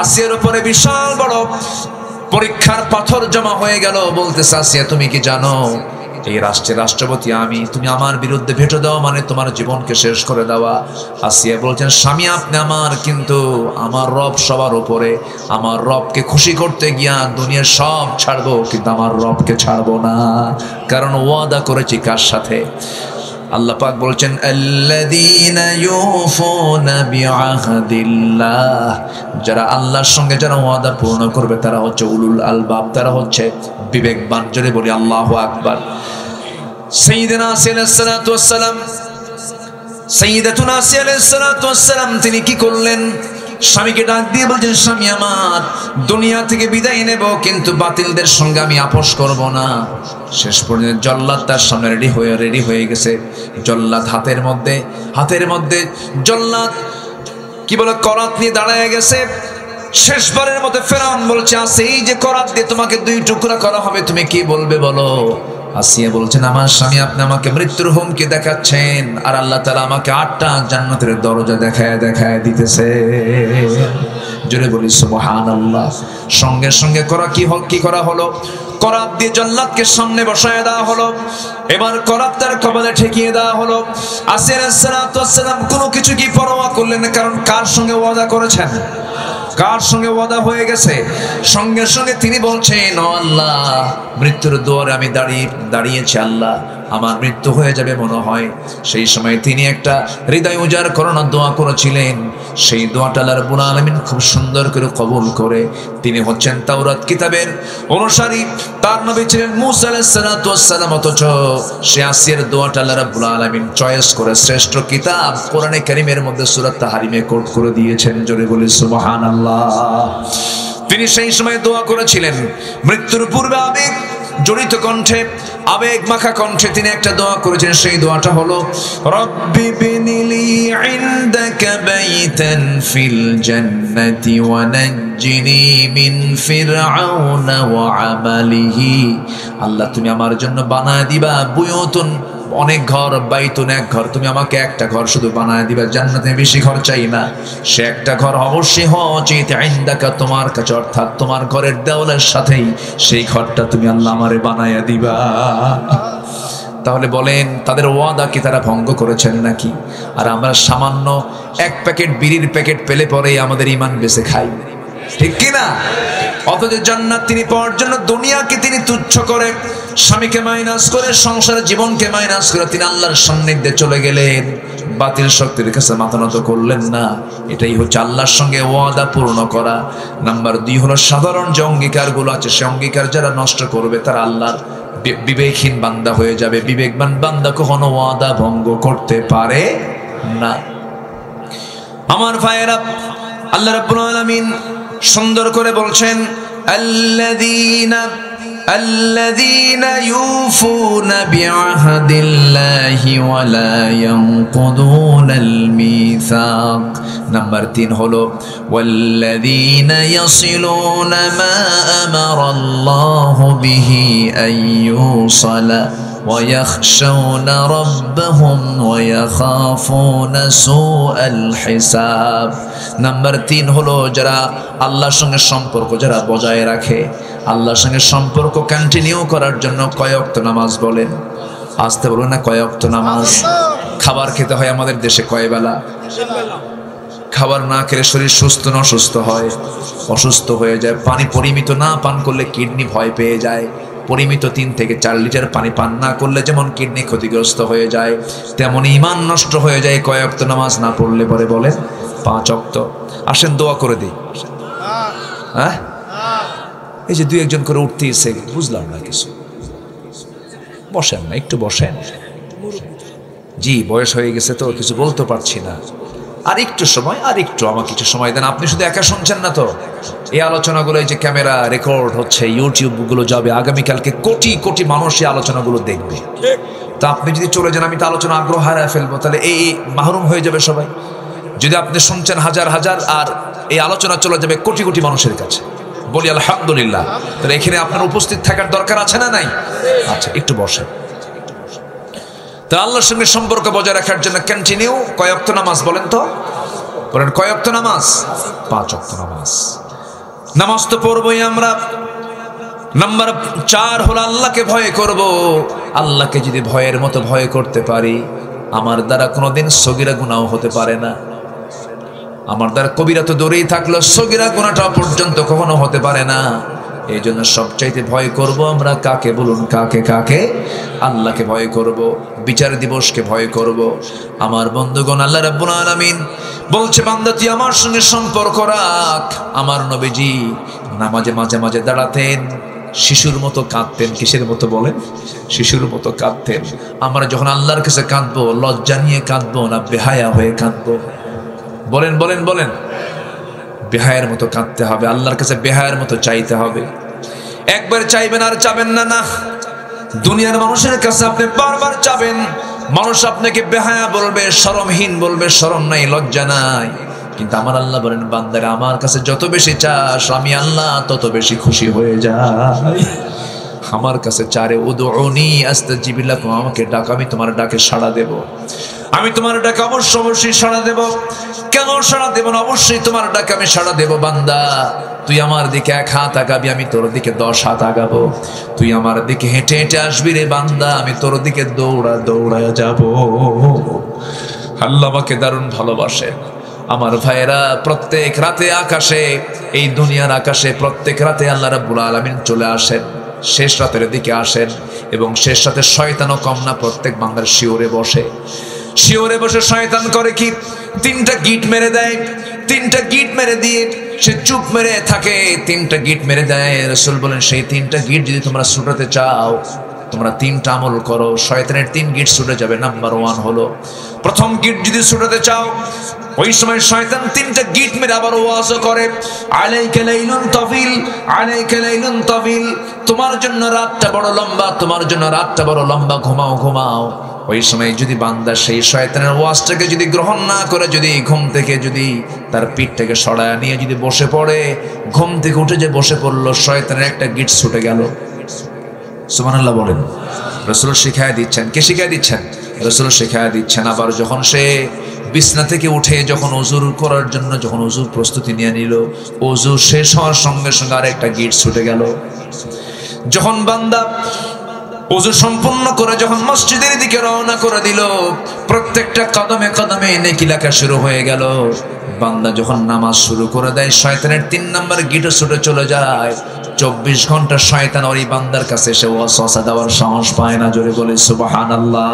আসিয়ার উপরে বিশাল বড় পরীক্ষার পাথর জমা হয়ে গেল। বলতেছে, আসিয়া তুমি কি জানো এই রাষ্ট্রের রাষ্ট্রপতি আমি, তুমি আমার বিরুদ্ধে ভেটো দেওয়া মানে তোমার জীবনকে শেষ করে দেওয়া। আসিয়া বলছেন, স্বামী আপনি আমার, কিন্তু আমার রব সবার উপরে, আমার রবকে খুশি করতে গিয়া দুনিয়ার সব ছাড়বো, কিন্তু আমার রবকে ছাড়বো না, কারণ ওয়াদা করেছি কার সাথে? আল্লাহ পাক বলছেন, আল্লাযীনা ইউফুনা বিআহদিল্লাহ, যারা আল্লাহর সঙ্গে যারা ওয়াদা পূর্ণ করবে তারা হচ্ছে উলুল আলবাব, তারা হচ্ছে বিবেকবান। জোরে বলি আল্লাহু আকবার। সাইয়্যিদুনা আসিয়া আলাইহিস সালাতু ওয়াস সালাম, সাইয়্যিদাতুনা আসিয়া আলাইহিস সালাতু ওয়াস সালাম তিনি কি করলেন? স্বামীকে ডাক দিয়ে বলছেন, স্বামী আমার, দুনিয়া থেকে বিদায় নেব, কিন্তু বাতিলদের সঙ্গে আমি আপোষ করব না। শেষ পর্যন্ত জল্লাদ তার সামনে রেডি হয়ে গেছে। জল্লাদ হাতের মধ্যে জল্লাদ কি বলে করাত নিয়ে দাঁড়ায় গেছে। শেষবারের মতো ফেরাউন বলছে, আছে এই যে করাত দিয়ে তোমাকে 2 টুকরা করা হবে, তুমি কি বলবে বলো? আসিয়া বলছেন, আমার স্বামী আপনি আমাকে মৃত্যুর হুমকি দেখাচ্ছেন, আর আল্লাহ তাআলা আমাকে 8টা জান্নাতের দরজা দেখায় দিতেছে। জোরে বলি সুবহানাল্লাহ। সঙ্গে সঙ্গে কি করা হলো? করাত দিয়ে জল্লাদকে সামনে বসায় দেওয়া হলো। এবার করাত তার কপালে ঠেকিয়ে দেওয়া হলো। আসিয়া আলাইহিস সালাতু ওয়াস সালাম কোনো কিছু কি পরোয়া করলেন না, কারণ কার সঙ্গে ওয়াদা করেছেন, কার সঙ্গে ওয়াদা হয়ে গেছে। সঙ্গে সঙ্গে তিনি বলছেন, ও আল্লাহ, মৃত্যুর দুয়ারে আমি দাঁড়িয়েছি, আল্লাহ আমার মৃত্যু হয়ে যাবে মনে হয়। সেই সময় তিনি একটা হৃদয় উজাড় করানোর দোয়া করেছিলেন। সেই দোয়াটা আল্লাহ রাব্বুল আলামিন খুব সুন্দর করে কবুল করে, তিনি হচ্ছেন তাওরাত কিতাবের অনুসারী। তার নবী ছিলেন মূসা আলাইহিস সালাতু ওয়াস সালাম, অথচ সে আসিয়ার দোয়াটা আল্লাহ রাব্বুল আলামিন চয়েস করে শ্রেষ্ঠ কিতাব কোরআনে কারীমের মধ্যে সূরা তাহরিমে কোট করে দিয়েছেন। জোরে বলি সুবহানাল্লাহ। তিনি সেই সময় দোয়া করেছিলেন, মৃত্যুর পূর্বে আবেগ জড়িত কণ্ঠে, আবেগ মাখা কণ্ঠে তিনি একটা দোয়া করেছেন। সেই দোয়াটা হলো, রব্বি বিনিলি ইনদাকা বাইতান ফিল জান্নাতি ওয়া নাজ্জিনি মিন ফিরআউনা ওয়া আমালিহি আল্লাহ তুমি আমার জন্য বানায় দিবা বুয়ুতুন অনেক ঘর, বাইতুন এক ঘর, তুমি আমাকে একটা ঘর শুধু বানায় দিবা, জান্নাতে বেশি ঘর চাই না, সে একটা ঘর অবশ্যই হওয়া উচিত ইনদাকা তোমার কাছে, অর্থাৎ তোমার ঘরের দেওয়ালের সাথেই সেই ঘরটা তুমি আল্লাহ আমারে বানায়া দিবা। তাহলে বলেন তাদের ওয়াদা কি তারা ভঙ্গ করেছেন নাকি? আর আমরা সামান্য এক প্যাকেট বিড়ির প্যাকেট পেলে পরেই আমাদের ইমান বেঁচে খাই, ঠিক কিনা? অথচ জান্নাত তিনি পাওয়ার জন্য দুনিয়াকে তিনি তুচ্ছ করে, স্বামীকে মাইনাস করে, সংসারের জীবনকে মাইনাস করে তিনি আল্লাহর সান্নিধ্যে চলে গেলেন, বাতিল শক্তির কাছে মাথা নত করলেন না। এটাই হচ্ছে আল্লাহর সঙ্গে ওয়াদা পূর্ণ করা। নাম্বার 2 হলো সাধারণ যে অঙ্গীকারগুলো আছে, সে অঙ্গীকার যারা নষ্ট করবে তারা আল্লাহর বিবেকহীন বান্দা হয়ে যাবে। বিবেকবান বান্দা কখনো ওয়াদা ভঙ্গ করতে পারে না। আমার ভাইয়েরা, আল্লাহ রাব্বুল আলামিন সুন্দর করে বলছেন আল্লাযীনা ইউফুনা বিআহদিল্লাহি ওয়া লা ইয়ানকুদুনাল মিসাক। নাম্বার 3 হলো ওয়াল্লাযীনা ইয়াসিলুনা মা আমারাল্লাহু বিহি আইয়ুসালা ويخشون ربهم ويخافون سوء الحساب। নাম্বার 3 হলো যারা আল্লাহর সঙ্গে সম্পর্ক যারা বজায় রাখে, আল্লাহর সঙ্গে সম্পর্ক কন্টিনিউ করার জন্য কয় ওয়াক্ত নামাজ বলেন? আসতে বলুন না, কয় ওয়াক্ত নামাজ? খাবার খেতে হয় আমাদের দেশে কয় বেলা? খাবার না খেলে শরীর সুস্থ না অসুস্থ হয়? অসুস্থ হয়ে যায়। পানি পরিমিত না পান করলে কিডনি ভয় পেয়ে যায়। পরিমিত 3 থেকে 4 লিটার পানি পান না করলে যেমন কিডনি ক্ষতিগ্রস্ত হয়ে যায়, তেমন ঈমান নষ্ট হয়ে যায় কয় ওয়াক্ত নামাজ না পড়লে পরে বলেন? 5 ওয়াক্ত। আসেন দোয়া করে দিই। হ্যাঁ, এই যে 2-1 করে উঠতেইছে, বুঝলাম না কিছু। বসেন না, একটু বসেন। জি, বয়স হয়ে গেছে তো কিছু বলতে পারছি না। আর একটু সময়, আর একটু আমাকে কিছু সময় দেন। আপনি শুধু একা শুনছেন না তো, এই আলোচনাগুলো এই যে ক্যামেরা রেকর্ড হচ্ছে, ইউটিউব গুলো যাবে, আগামীকালকে কোটি কোটি মানুষ এই আলোচনাগুলো দেখবে। তা আপনি যদি চলে যান, আমি তো আলোচনা আগ্রহ হারায় ফেলবো, তাহলে এই মাহরুম হয়ে যাবে সবাই। যদি আপনি শুনছেন হাজার হাজার, আর এই আলোচনা চলে যাবে কোটি কোটি মানুষের কাছে, বলি আলহামদুলিল্লাহ। তাহলে এখানে আপনার উপস্থিত থাকার দরকার আছে না নাই? আচ্ছা, একটু বসেন। তা আল্লাহর সঙ্গে সম্পর্ক বজায় রাখার জন্য কন্টিনিউ কয় ওয়াক্ত নামাজ বলেন তো? বলেন কয় ওয়াক্ত নামাজ? 5 ওয়াক্ত নামাজ। নামাজ তো পড়বই আমরা। নাম্বার 4 হলো আল্লাহকে ভয় করব। আল্লাহকে যদি ভয়ের মতো ভয় করতে পারি, আমার দ্বারা কোনোদিন সগীরা গুনাহ হতে পারে না। আমার দ্বারা কবিরা তো দূরেই থাকলো, সগীরা গুনাহটা পর্যন্ত কখনো হতে পারে না। এই জন্য সবচাইতে ভয় করব আমরা কাকে বলুন? কাকে? আল্লাহকে ভয় করব, বিচার দিবসকে ভয় করব। আমার বন্ধুগণ, আল্লাহ রাব্বুল আলামিন বলছে বান্দা তুই আমার সঙ্গে সম্পর্ক রাখ। আমার নবীজি নামাজে মাঝে মাঝে দাঁড়াতেন, শিশুর মতো কাঁদতেন। কিসের মতো বলেন? শিশুর মতো কাঁদতেন। আমরা যখন আল্লাহর কাছে কাঁদবো, লজ্জা নিয়ে কাঁদবো না বেহায়া হয়ে কাঁদবো? বলেন বলেন বলেন। বেহায়ের মতো কাঁদতে হবে, আল্লাহর কাছে বেহায়ের মতো চাইতে হবে। একবার চাইবেন আর চাবেন না। না, দুনিয়ার মানুষের কাছে আপনি বারবার চাবেন, মানুষ আপনাকে বেহায়া বলবে, শরমহীন বলবে, শরম নাই, লজ্জা নাই। কিন্তু আমার আল্লাহ বলেন বান্দারা আমার কাছে যত বেশি চাস, আমি আল্লাহ তত বেশি খুশি হয়ে যাই। আমার কাছে চারে উদউনি আস্তাজিব লাকুম, আমাকে ডাক, আমি তোমার ডাকে সাড়া দেব। আমি তোমার ডাকে অবশ্যই সাড়া দেব। কেন সাড়া দেব না? অবশ্যই তোমার ডাকে আমি সাড়া দেব। বান্দা তুই আমার দিকে 1 হাত আগাবি, আমি তোর দিকে 10 হাত আগাবো। তুই আমার দিকে হেঁটে হেঁটে আসবি রে বান্দা, আমি তোর দিকে দৌড়া যাব। আল্লাহ আমাকে দারুণ ভালোবাসে। আমার ভাইয়েরা, প্রত্যেক রাতে আকাশে, এই দুনিয়ার আকাশে প্রত্যেক রাতে আল্লাহ রাব্বুল আলামিন চলে আসেন, শেষ রাতের দিকে আসেন। এবং শেষ রাতে শয়তানও কম না, প্রত্যেক বান্দার শিওরে বসে। শিওরে বসে শয়তান করে কি? 3টা গিট মেরে দেয়। 3টা গিট মেরে দিয়ে সে চুপ মেরে থাকে। 3টা গিট মেরে দেয়। রাসূল বলেন সেই 3টা গিট যদি তোমরা ছুটাতে চাও, তোমরা 3টা আমল করো, শয়তানের 3 গিট ছুটে যাবে। নাম্বার 1 হলো, প্রথম গিট যদি ছুটাতে চাও, ওই সময় শয়তান 3টা গিট মেরে আবার ওয়াজও করে, আলাইকা লাইলুন তাফিল, আলাইকা লাইলুন তাফিল, তোমার জন্য রাতটা বড় লম্বা, তোমার জন্য রাতটা বড় লম্বা, ঘুমাও। ওই সময় যদি বান্দা সেই শয়তানের ওয়াজটাকে যদি গ্রহণ না করে, যদি ঘুম থেকে যদি তার পিঠটাকে সরায় নিয়ে যদি বসে পড়ে, ঘুম থেকে উঠে যে বসে পড়লো, শয়তানের একটা গিট ছুটে গেল। সুবহানাল্লাহ বলেন। রাসূল শিখায়া দিচ্ছেন। কে শিখায়া দিচ্ছেন? রাসূল শিখায়া দিচ্ছেন। আবার যখন সে বিছনা থেকে উঠে যখন ওযু করার জন্য যখন ওযুর প্রস্তুতি নিয়ে নিল, ওযু শেষ হওয়ার সঙ্গে সঙ্গে আরেকটা গিট ছুটে গেল। যখন বান্দা ওযু সম্পূর্ণ করে যখন মসজিদের দিকে রওনা করে দিল, প্রত্যেকটা কদমে কদমে নেকি লেখা শুরু হয়ে গেল। বান্দা যখন নামাজ শুরু করে দেয়, শয়তানের 3 নাম্বার গিটে ছুটে চলে যায়। 24 ঘন্টা শয়তান ওই বান্দার কাছে এসে ওয়াসওয়াসা দেওয়ার সাহস পায় না। জোরে বলে সুবহানাল্লাহ।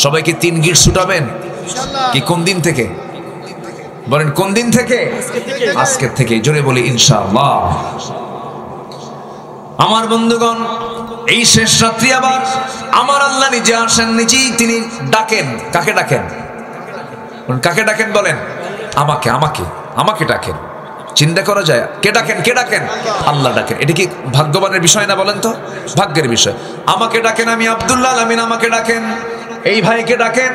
সবাইকে 3 গিট ছুটাবেন কি কোন দিন থেকে? বলেন কোন দিন থেকে? আজকের থেকে। জোরে বলি ইনশাআল্লাহ। আমার বন্ধুগণ, এই শেষ রাত্রি আবার আমার আল্লাহ নিজে আসেন, নিজেই তিনি ডাকেন। কাকে ডাকেন? কাকে ডাকেন বলেন? আমাকে আমাকে আমাকে ডাকেন। চিন্তা করা যায় কে ডাকেন? কে ডাকেন? আল্লাহ ডাকেন। এটা কি ভাগ্যবানের বিষয় না? বলেন তো, ভাগ্যের বিষয়। আমাকে ডাকেন, আমি আব্দুল্লাহ আলামিন আমাকে ডাকেন, এই ভাইকে ডাকেন,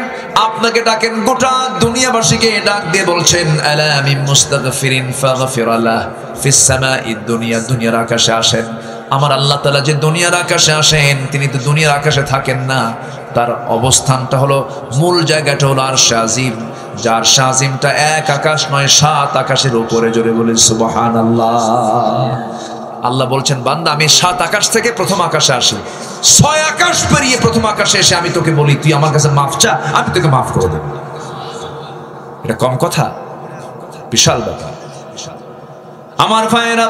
আপনাকে ডাকেন, গোটা দুনিয়াবাসীকে ডাক দিয়ে বলছেন আলা মিন মুস্তাগফিরিন ফাগফির লাহ ফিস সামাঈদ দুনিয়া। দুনিয়ার আকাশে আসেন। আমার আল্লাহ তাআলা যে দুনিয়ার আকাশে আসেন, তিনি তো দুনিয়ার আকাশে থাকেন না। তার অবস্থানটা হলো, মূল জায়গাটা হলো আরশে আজিম। যার আরশে আজিমটা 1 আকাশ নয় 7 আকাশের উপরে। জোরে বলেন সুবহানাল্লাহ। আল্লাহ বলছেন বান্দা আমি 7 আকাশ থেকে প্রথম আকাশে আসি, 6 আকাশ পেরিয়ে প্রথম আকাশে এসে আমি তোকে বলি তুই আমার কাছে মাফ চা, আমি তোকে মাফ করে দেব। এটা কম কথা? বিশাল ব্যাপার। আমার ভাইয়েরা,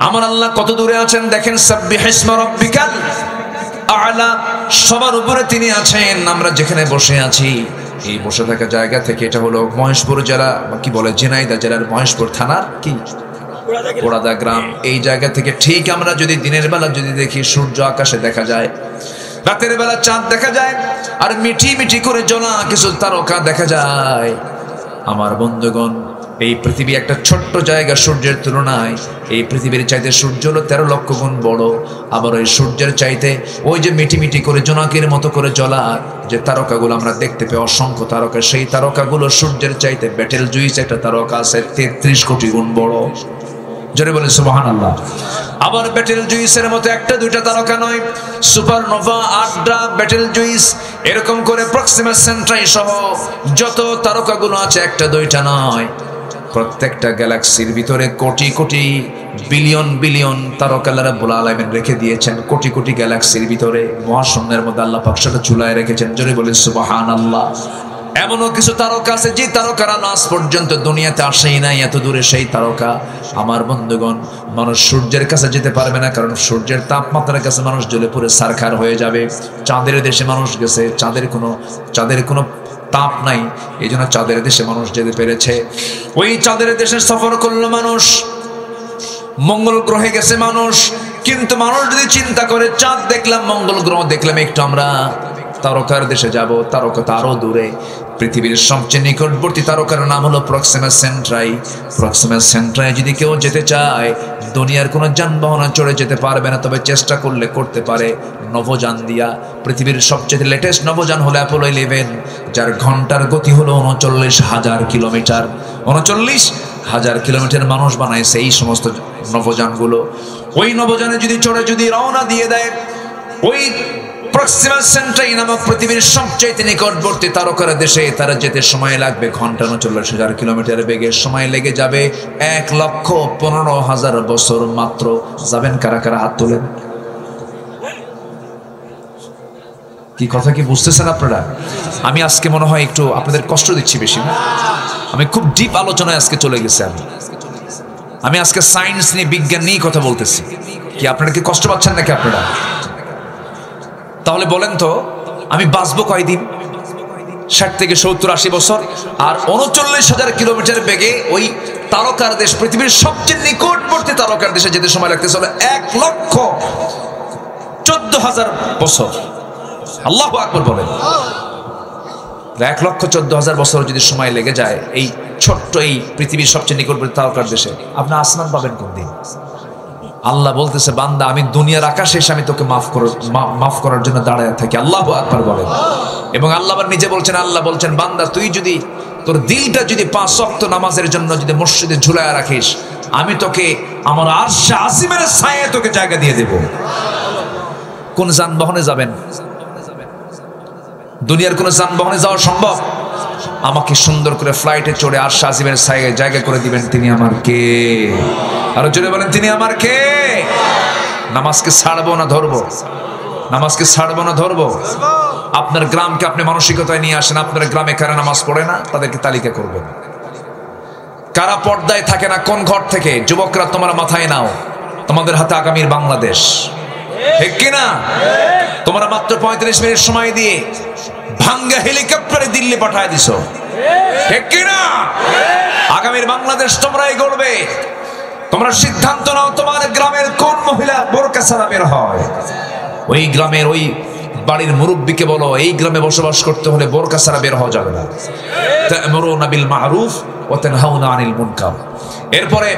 আমার আল্লাহ কত দূরে আছেন দেখেন। সাব্বিহিসমা রাব্বিকাল আ'লা। সবার উপরে তিনি আছেন। আমরা যেখানে বসে আছি, এই বসে থাকা জায়গা থেকে, এটা হলো মহেশপুর জেলা, কি বলে, ঝিনাইদহ জেলার মহেশপুর থানার কি পোড়াদা গ্রাম। এই জায়গা থেকে ঠিক আমরা যদি দিনের বেলা যদি দেখি, সূর্য আকাশে দেখা যায়, রাতের বেলা চাঁদ দেখা যায়, আর মিটি মিটি করে জ্বলা কিছু তারকা দেখা যায়। আমার বন্ধুগণ, এই পৃথিবী একটা ছোট্ট জায়গা সূর্যের তুলনায়। এই পৃথিবীর চাইতে সূর্য হলো 13 লক্ষ গুণ বড়। আবার ওই সূর্যের চাইতে ওই যে মিটি মিটি করে জোনাকের মতো করে জ্বলা যে তারকাগুলো আমরা দেখতে পাই, অসংখ্য তারকা, সেই তারকাগুলো সূর্যের চাইতে বেটেল জুইস একটা তারকা আছে 33 কোটি গুণ বড়। জোরে বলেন সুবহানাল্লাহ। আবার বেটেল জুইসের মতো একটা দুইটা তারকা নয়, সুপারনোভা, আড্রা, বেটেল জুইস, এরকম করে প্রক্সিমা সেন্ট্রাই সহ যত তারকাগুলো আছে একটা দুইটা নয়। প্রত্যেকটা গ্যালাক্সির ভিতরে কোটি কোটি বিলিয়ন বিলিয়ন তারকা আল্লাহ রাব্বুল আলামিন রেখে দিয়েছেন। কোটি কোটি গ্যালাক্সির ভিতরে মহাশূন্যের মধ্যে আল্লাহ পাক সেটা ঝুলায় রেখেছেন। জোরে বলেন সুবহানাল্লাহ। এমনও কিছু তারকা আছে যে তারকারা আজ পর্যন্ত দুনিয়াতে আসেই নাই, এত দূরে সেই তারকা। আমার বন্ধুগণ, মানুষ সূর্যের কাছে যেতে পারবে না, কারণ সূর্যের তাপমাত্রার কাছে মানুষ জ্বলে পুড়ে সারখার হয়ে যাবে। চাঁদের দেশে মানুষ গেছে, চাঁদের কোনো তাপ নাই, এই জন্য চাঁদের দেশে মানুষ যেতে পেরেছে। ওই চাঁদের দেশে সফর করলো মানুষ, মঙ্গল গ্রহে গেছে মানুষ। কিন্তু মানুষ যদি চিন্তা করে চাঁদ দেখলাম, মঙ্গল গ্রহ দেখলাম, একটু আমরা তারকার দেশে যাব, তারকা তো আরো দূরে। পৃথিবীর সবচেয়ে নিকটবর্তী তারকার নাম হলো প্রক্সিমা সেন্ট্রাই। প্রক্সিমা সেন্ট্রাই যদি কেউ যেতে চায়, দুনিয়ার কোনো যানবাহনে চড়ে যেতে পারবে না, তবে চেষ্টা করলে করতে পারে নভোযান দিয়া। পৃথিবীর সবচেয়ে লেটেস্ট নভোযান হলো অ্যাপোলো 11, যার ঘন্টার গতি হলো 39,000 কিলোমিটার। 39,000 কিলোমিটার মানুষ বানাইছে এই সমস্ত নভোযানগুলো। ওই নভোযানে যদি চড়ে যদি রওনা দিয়ে দেয়, ওই প্রক্সিমা সেন্ট্রাই নামক পৃথিবীর সবচেয়ে নিকটবর্তী তারকার দেশে তারা যেতে সময় লাগবে ঘন্টা 39,000 কিলোমিটার বেগে। সময় লেগে যাবে 1,15,000 বছর মাত্র। যাবেন কারা কারা? হাত তোলেন। কি কথা কি বুঝতেছেন আপনারা? আমি আজকে মনে হয় একটু আপনাদের কষ্ট দিচ্ছি বেশি না? আমি খুব ডিপ আলোচনায় আজকে চলে গেছি। আমি আজকে সায়েন্স নিয়ে, বিজ্ঞান নিয়ে কথা বলতেছি। কি আপনারা কি কষ্ট পাচ্ছেন নাকি আপনারা? তাহলে বলেন তো, আমি বাঁচবো কয়দিন? 60 থেকে 70-80 বছর। আর 39,000 কিলোমিটার বেগে ওই তারকার দেশ, পৃথিবীর সবচেয়ে নিকটবর্তী তারকার দেশে যেতে সময় লাগতেছে হলো 1,14,000 বছর। আল্লাহু আকবার বলেন। 1,14,000 বছর যদি সময় লেগে যায় এই ছোট্ট এই পৃথিবীর সবচেয়ে নিকটবর্তী তারকার দেশে, আপনি আসমান পাবেন কোন দিন? আল্লাহ বলতেছে, বান্দা আমি দুনিয়ার আকাশে এসে আমি তোকে মাফ করার জন্য দাঁড়ায় থাকি। আল্লাহু আকবার বলেন। এবং আল্লাহ নিজে বলছেন, আল্লাহ বলছেন, বান্দা তুই যদি তোর দিলটা যদি 5 ওয়াক্ত নামাজের জন্য যদি মসজিদে ঝুলায় রাখিস, আমি তোকে আমার আরশে আজিমের ছায়ায় তোকে জায়গা দিয়ে দেব। কোন যানবাহনে যাবেন? দুনিয়ার কোন যানবাহনে যাওয়া সম্ভব? আমাকে সুন্দর করে ফ্লাইটে চড়ে আরশে আজিমের ছায়ায় জায়গা করে দিবেন। তিনি আমার কে? আরো জোরে বলেন, তিনি আমার কে? নামাজকে ছাড়বো না ধরবো? নামাজকে ছাড়বো না ধরবো? আপনার গ্রামকে আপনি মানসিকতায় নিয়ে আসেন। আপনার গ্রামে কারা নামাজ পড়ে না তাদেরকে তালিকা করবেন। কারা পর্দায় থাকে না, কোন ঘর থেকে? যুবকরা তোমরা মাথায় নাও, তোমাদের হাতে আগামীর বাংলাদেশ, ঠিক কিনা? তোমরা মাত্র 35 মিনিট সময় দিয়ে ভাঙ্গা হেলিকপ্টারে দিল্লি পাঠায় দিছো, ঠিক কিনা? আগামীর বাংলাদেশ তোমরাই গড়বে। তোমরা সিদ্ধান্ত নাও, তোমার গ্রামের কোন মহিলা বোরকা ছাড়া বের হয়? ওই গ্রামের ওই বাড়ির মুরব্বীকে বলো, এই গ্রামে বসবাস করতে হলে বোরকা ছাড়া বের হওয়া যাবে না। তা'মুরুনা বিল মা'রুফ ওয়া তানহাউনা আনিল মুনকার। এরপরে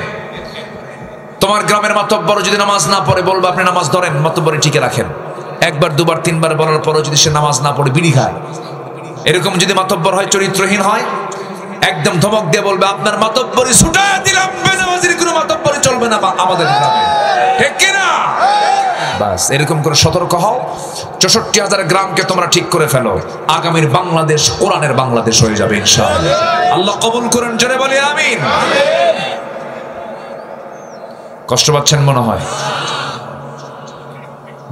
তোমার গ্রামের মাতব্বর যদি নামাজ না পড়ে, বলবো আপনি নামাজ ধরেন, মাতব্বরে টিকে রাখেন। একবার দুবার তিনবার বলার পরও যদি সে নামাজ না পড়ে বিড়ি খায়, এরকম যদি মাতব্বর হয়, চরিত্রহীন হয়, একদম ধমক দিয়ে বলবে আপনার মাতব্বরি ছুটায় দিলাম, বেনামাজির কোনো মাতব্বরি চলবে না আমাদের গ্রামে, ঠিক কিনা? বাস এরকম করে সতর্ক হও। 64,000 গ্রামকে তোমরা ঠিক করে ফেলো। আগামীর বাংলাদেশ কোরআনের বাংলাদেশ হয়ে যাবে ইনশাআল্লাহ। আল্লাহ কবুল করেন, জোরে বলি আমিন। কষ্ট পাচ্ছেন মনে হয়?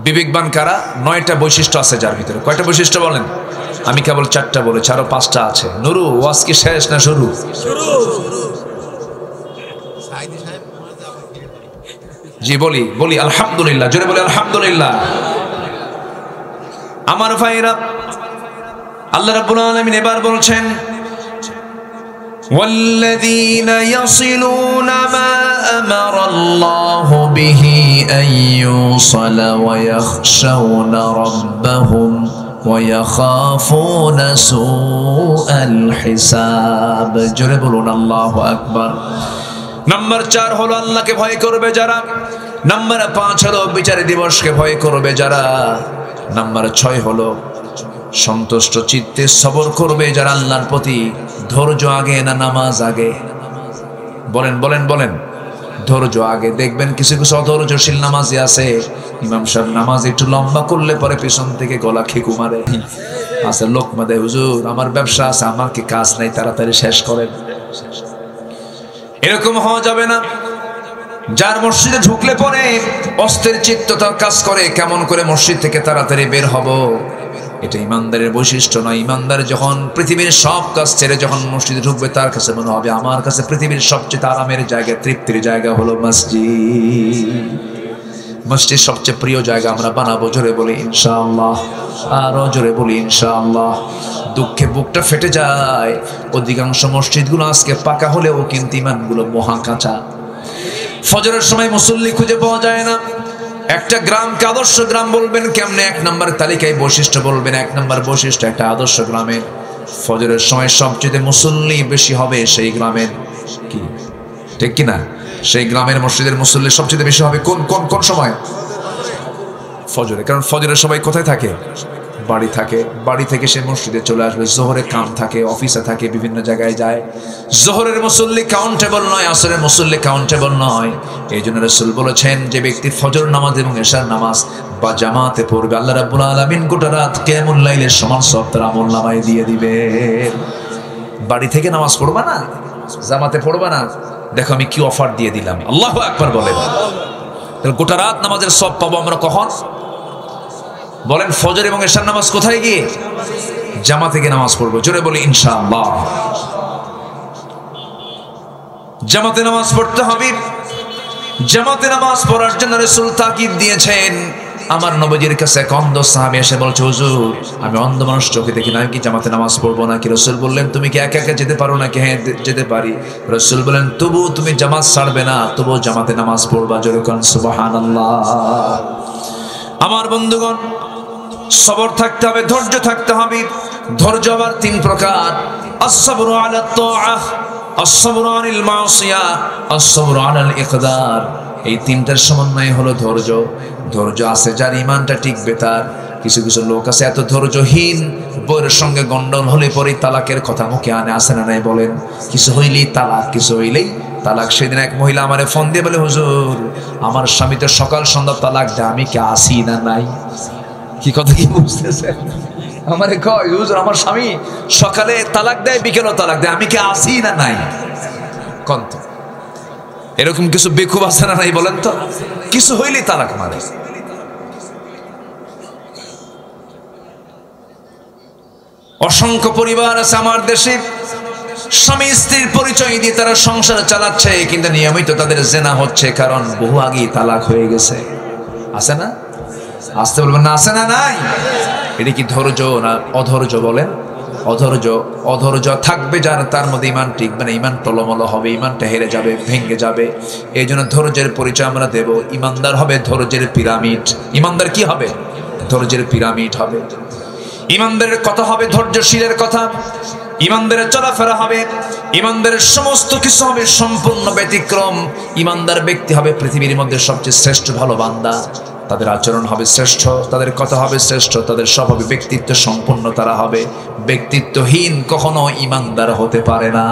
বিবেকবান কারা? 9টা বৈশিষ্ট্য আছে যার ভিতরে। কয়টা বৈশিষ্ট্য বলেন? আমি কেবল 4টা বলেছি, আরো 5টা আছে। নুরু, ওয়াজ কি শেষ না শুরু? জি বলি বলি আলহামদুলিল্লাহ, জোরে বলি আলহামদুলিল্লাহ। আমার ভাইরা, আল্লাহ রাব্বুল আলামিন এবার বলছেন والذين يصلون ما أمر الله به أن يوصل ويخشون ربهم ويخافون سوء الحساب। জোরে বলুন আল্লাহু আকবার। নাম্বার 4 হলো আল্লাহকে ভয় করবে যারা। নাম্বার 5 হলো বিচার দিবসকে ভয় করবে যারা। নাম্বার 6 হলো সন্তুষ্ট চিত্তে সবর করবে যারা আল্লাহর প্রতি। ধৈর্য আগে না নামাজ আগে? বলেন বলেন বলেন। ধৈর্য আগে। দেখবেন কিছু কিছু অধৈর্যশীল নামাজি আছে, ইমাম সাহেব নামাজ একটু লম্বা করলে পরে পিছন থেকে গলা খেকু মারে। আছে লোকমা দেয়, হুজুর আমার ব্যবসা আছে, আমার কি কাজ নাই, তাড়াতাড়ি শেষ করেন। এরকম হওয়া যাবে না। যার মসজিদে ঢুকলে পরে অস্থির চিত্ত তার কাজ করে, কেমন করে মসজিদ থেকে তাড়াতাড়ি বের হব, এটা ইমানদারের বৈশিষ্ট্য নয়। ইমানদার যখন পৃথিবীর সব কাজ ছেড়ে যখন মসজিদে ঢুকবে, তার কাছে মনে হবে আমার কাছে পৃথিবীর সবচেয়ে আরামের জায়গা, তৃপ্তির জায়গা হলো মসজিদ। মসজিদ সবচেয়ে প্রিয় জায়গা আমরা বানাবো। জোরে বলি ইনশাআল্লাহ, আরো জোরে বলি ইনশাআল্লাহ। দুঃখে বুকটা ফেটে যায়, অধিকাংশ মসজিদগুলো আজকে পাকা হলেও কিন্তু ইমানগুলো মহা কাঁচা। ফজরের সময় মুসল্লি খুঁজে পাওয়া যায় না। একটা গ্রামকে আদর্শ গ্রাম বলবেন কেমনে? 1 নম্বর তালিকায় বৈশিষ্ট্য বলবেন। 1 নম্বর বৈশিষ্ট্য একটা আদর্শ গ্রামের ফজরের সময় সবচেয়ে মুসল্লি বেশি হবে সেই গ্রামের, কি ঠিক কিনা? সেই গ্রামের মসজিদের মুসল্লি সবচেয়ে বেশি হবে কোন কোন কোন সময়? ফজরে। কারণ ফজরের সবাই কোথায় থাকে? বাড়ি থাকে। বাড়ি থেকে সে মসজিদে চলে আসবে। জোহরে কাম থাকে, অফিসে থাকে, বিভিন্ন জায়গায় যায়। জোহরের মুসল্লি কাউন্টেবল নয়, আসরের মুসল্লি কাউন্টেবল নয়। এই জন্য রাসূল বলেছেন, যে ব্যক্তি ফজর নামাজ এবং এশার নামাজ বা জামাতে পড়বে, আল্লাহ রাব্বুল আলামিন গোটা রাত কিয়ামুল লাইলের সমান সওয়াব তার আমলনামায় দিয়ে দিবে। বাড়ি থেকে নামাজ পড়বা না, জামাতে পড়বা না, দেখো আমি কি অফার দিয়ে দিলাম। আল্লাহু আকবার বলেন। তাহলে গোটা রাত নামাজের সওয়াব পাবো আমরা কখন? বলেন ফজর এবং এশার নামাজ কোথায় গিয়ে? জামাতে গিয়ে নামাজ পড়বো। জোরে বলি ইনশাআল্লাহ। জামাতে নামাজ পড়তে হবে। জামাতে নামাজ পড়ার জন্য রাসূল তাকিদ দিয়েছেন। আমার নবীজির কাছে এক অন্ধ সাহাবী এসে বলছে, হুজুর আমি অন্ধ মানুষ, চোখে দেখি না, আমি কি জামাতে নামাজ পড়বো নাকি? রাসূল বললেন, তুমি কি একা একা যেতে পারো নাকি? হ্যাঁ যেতে পারি। রাসূল বলেন, তবু তুমি জামাত ছাড়বে না, তবু জামাতে নামাজ পড়বা। জোরে বলেন সুবহানাল্লাহ। আমার বন্ধুগণ, সবর থাকতে হবে, ধৈর্য থাকতে হবে। ধৈর্য আবার 3 প্রকার। আস-সাবরু আলা তাআহ, আস-সাবরু আনিল মাসিয়া, আস-সাবরু আলাল ইকদার। এই 3টার সমন্বয় হলো ধৈর্য। ধৈর্য আছে যার ইমানটা টিকবে তার। কিছু কিছু লোক আছে এত ধৈর্যহীন, বউয়ের সঙ্গে গন্ডল হলে পরে তালাকের কথা মুখে আনে, আসে না নাই বলেন? কিছু হইলেই তালাক, কিছু হইলেই তালাক। সেদিন এক মহিলা আমারে ফোন দিয়ে বলে, হুজুর আমার স্বামী তো সকাল সন্ধ্যা তালাক দেয়, আমি কি আসি না নাই? কি কথা কি বুঝতেছে? আমারে কয়, হুজুর আমার স্বামী সকালে তালাক দেয়, বিকেলও তালাক দেয়, আমি কি আসি না নাই? কন্ত এরকম কিছু বেকুব আছে না নাই বলেন তো? কিছু হইলেই তালাক মারে। অসংখ্য পরিবার আছে আমার দেশে, স্বামী স্ত্রীর পরিচয় দিয়ে তারা সংসার চালাচ্ছে, কিন্তু নিয়মিত তাদের জেনা হচ্ছে, কারণ বহু আগেই তালাক হয়ে গেছে। আছে না? আসতে বলবেন না, আছে না নাই? এটা কি ধৈর্য না অধৈর্য বলেন? অধৈর্য। অধৈর্য থাকবে যার, তার মধ্যে ইমান টিকবে না, ইমান টলমল হবে, ইমানটা হেরে যাবে, ভেঙে যাবে। এই জন্য ধৈর্যের পরিচয় আমরা দেব। ইমানদার হবে ধৈর্যের পিরামিড। ইমানদার কি হবে? ধৈর্যের পিরামিড হবে। ইমানদারের কথা হবে ধৈর্যশীলের কথা, ইমানদারের চলাফেরা হবে, ইমানদারের সমস্ত কিছু হবে সম্পূর্ণ ব্যতিক্রম। ইমানদার ব্যক্তি হবে পৃথিবীর মধ্যে সবচেয়ে শ্রেষ্ঠ ভালো বান্দা। তাদের আচরণ হবে শ্রেষ্ঠ, তাদের কথা হবে শ্রেষ্ঠ, তাদের সব হবে ব্যক্তিত্ব সম্পন্ন তারা হবে। ব্যক্তিত্বহীন কখনো ইমানদার হতে পারে না,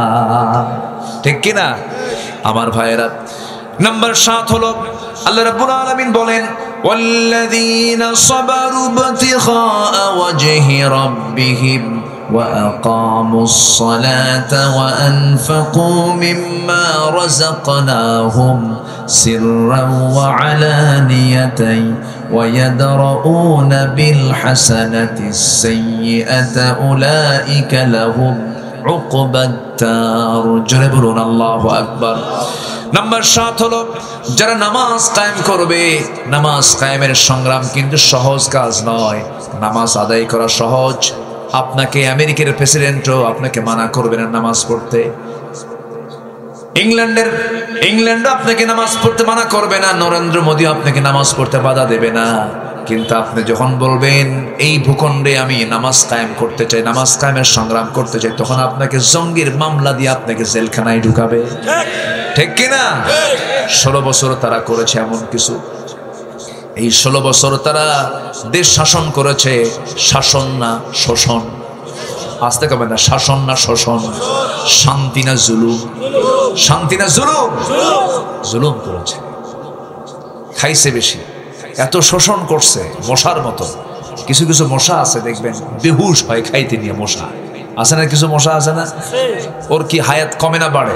ঠিক কিনা আমার ভাইয়েরা? নাম্বার 7 হলো আল্লাহ রাব্বুল আলামিন বলেন, والذين صبروا ابتغاء وجه ربهم وأقاموا الصلاة وأنفقوا مما رزقناهم سرا وعلانية ويدرؤون بالحسنة السيئة أولئك لهم عقبى الدار। জোরে বলুন আল্লাহু আকবার। নাম্বার 7 হলো যারা নামাজ কায়েম করবে। নামাজ কায়েমের সংগ্রাম কিন্তু সহজ কাজ নয়। নামাজ আদায় করা সহজ। আপনাকে আমেরিকার প্রেসিডেন্টও আপনাকে মানা করবে না নামাজ পড়তে। ইংল্যান্ডও আপনাকে নামাজ পড়তে মানা করবে না। নরেন্দ্র মোদী আপনাকে নামাজ পড়তে বাধা দেবে না। কিন্তু আপনি যখন বলবেন এই ভূখণ্ডে আমি নামাজ কায়েম করতে চাই, নামাজ কায়েমের সংগ্রাম করতে চাই, তখন আপনাকে জঙ্গির মামলা দিয়ে আপনাকে জেলখানায় ঢুকাবে, ঠিক কিনা? 16 বছর তারা করেছে এমন কিছু। এই 16 বছর তারা দেশ শাসন করেছে। শাসন না শোষণ। আসতে কবে না, শাসন না শোষণ, শান্তি না জুলুম। শান্তি না জুলুম? জুলুম করেছে, খাইছে বেশি, এত শোষণ করছে মশার মতো। কিছু কিছু মশা আছে দেখবেন বেহুশ হয় খাইতে নিয়ে। মশা আছে না? কিছু মশা আছে না? ওর কি হায়াত কমে না বাড়ে?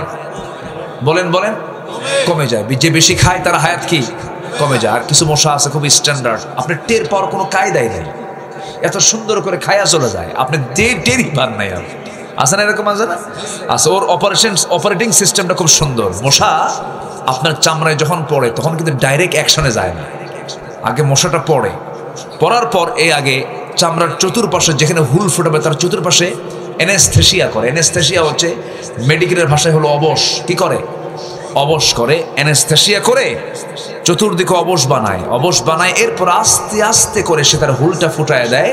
বলেন বলেন। কমে যায়। যে বেশি খায় তার হায়াত কি কমে যায়। আর কিছু মশা আছে খুব স্ট্যান্ডার্ড, আপনি টের পাওয়ার কোনো কায়দাই নেই, এত সুন্দর করে খায়া চলে যায়, আপনি টেরই পান নাই। আর আছে না এরকম? আছে না? আছে। ওর অপারেটিং সিস্টেমটা খুব সুন্দর। মশা আপনার চামড়ায় যখন পড়ে তখন কিন্তু ডাইরেক্ট অ্যাকশনে যায় না। আগে মশাটা পড়ার পর আগে চামড়ার চতুর্পাশে যেখানে হুল ফুটাবে তার চতুর্পাশে অ্যানেস্থেসিয়া করে। অ্যানেস্থেসিয়া হচ্ছে মেডিকেলের ভাষায় হলো অবশ। কি করে? অবশ করে। অ্যানেস্থেসিয়া করে চতুর্দিকে অবশ বানায়। এরপর আস্তে আস্তে করে সে তার হুলটা ফুটায় দেয়,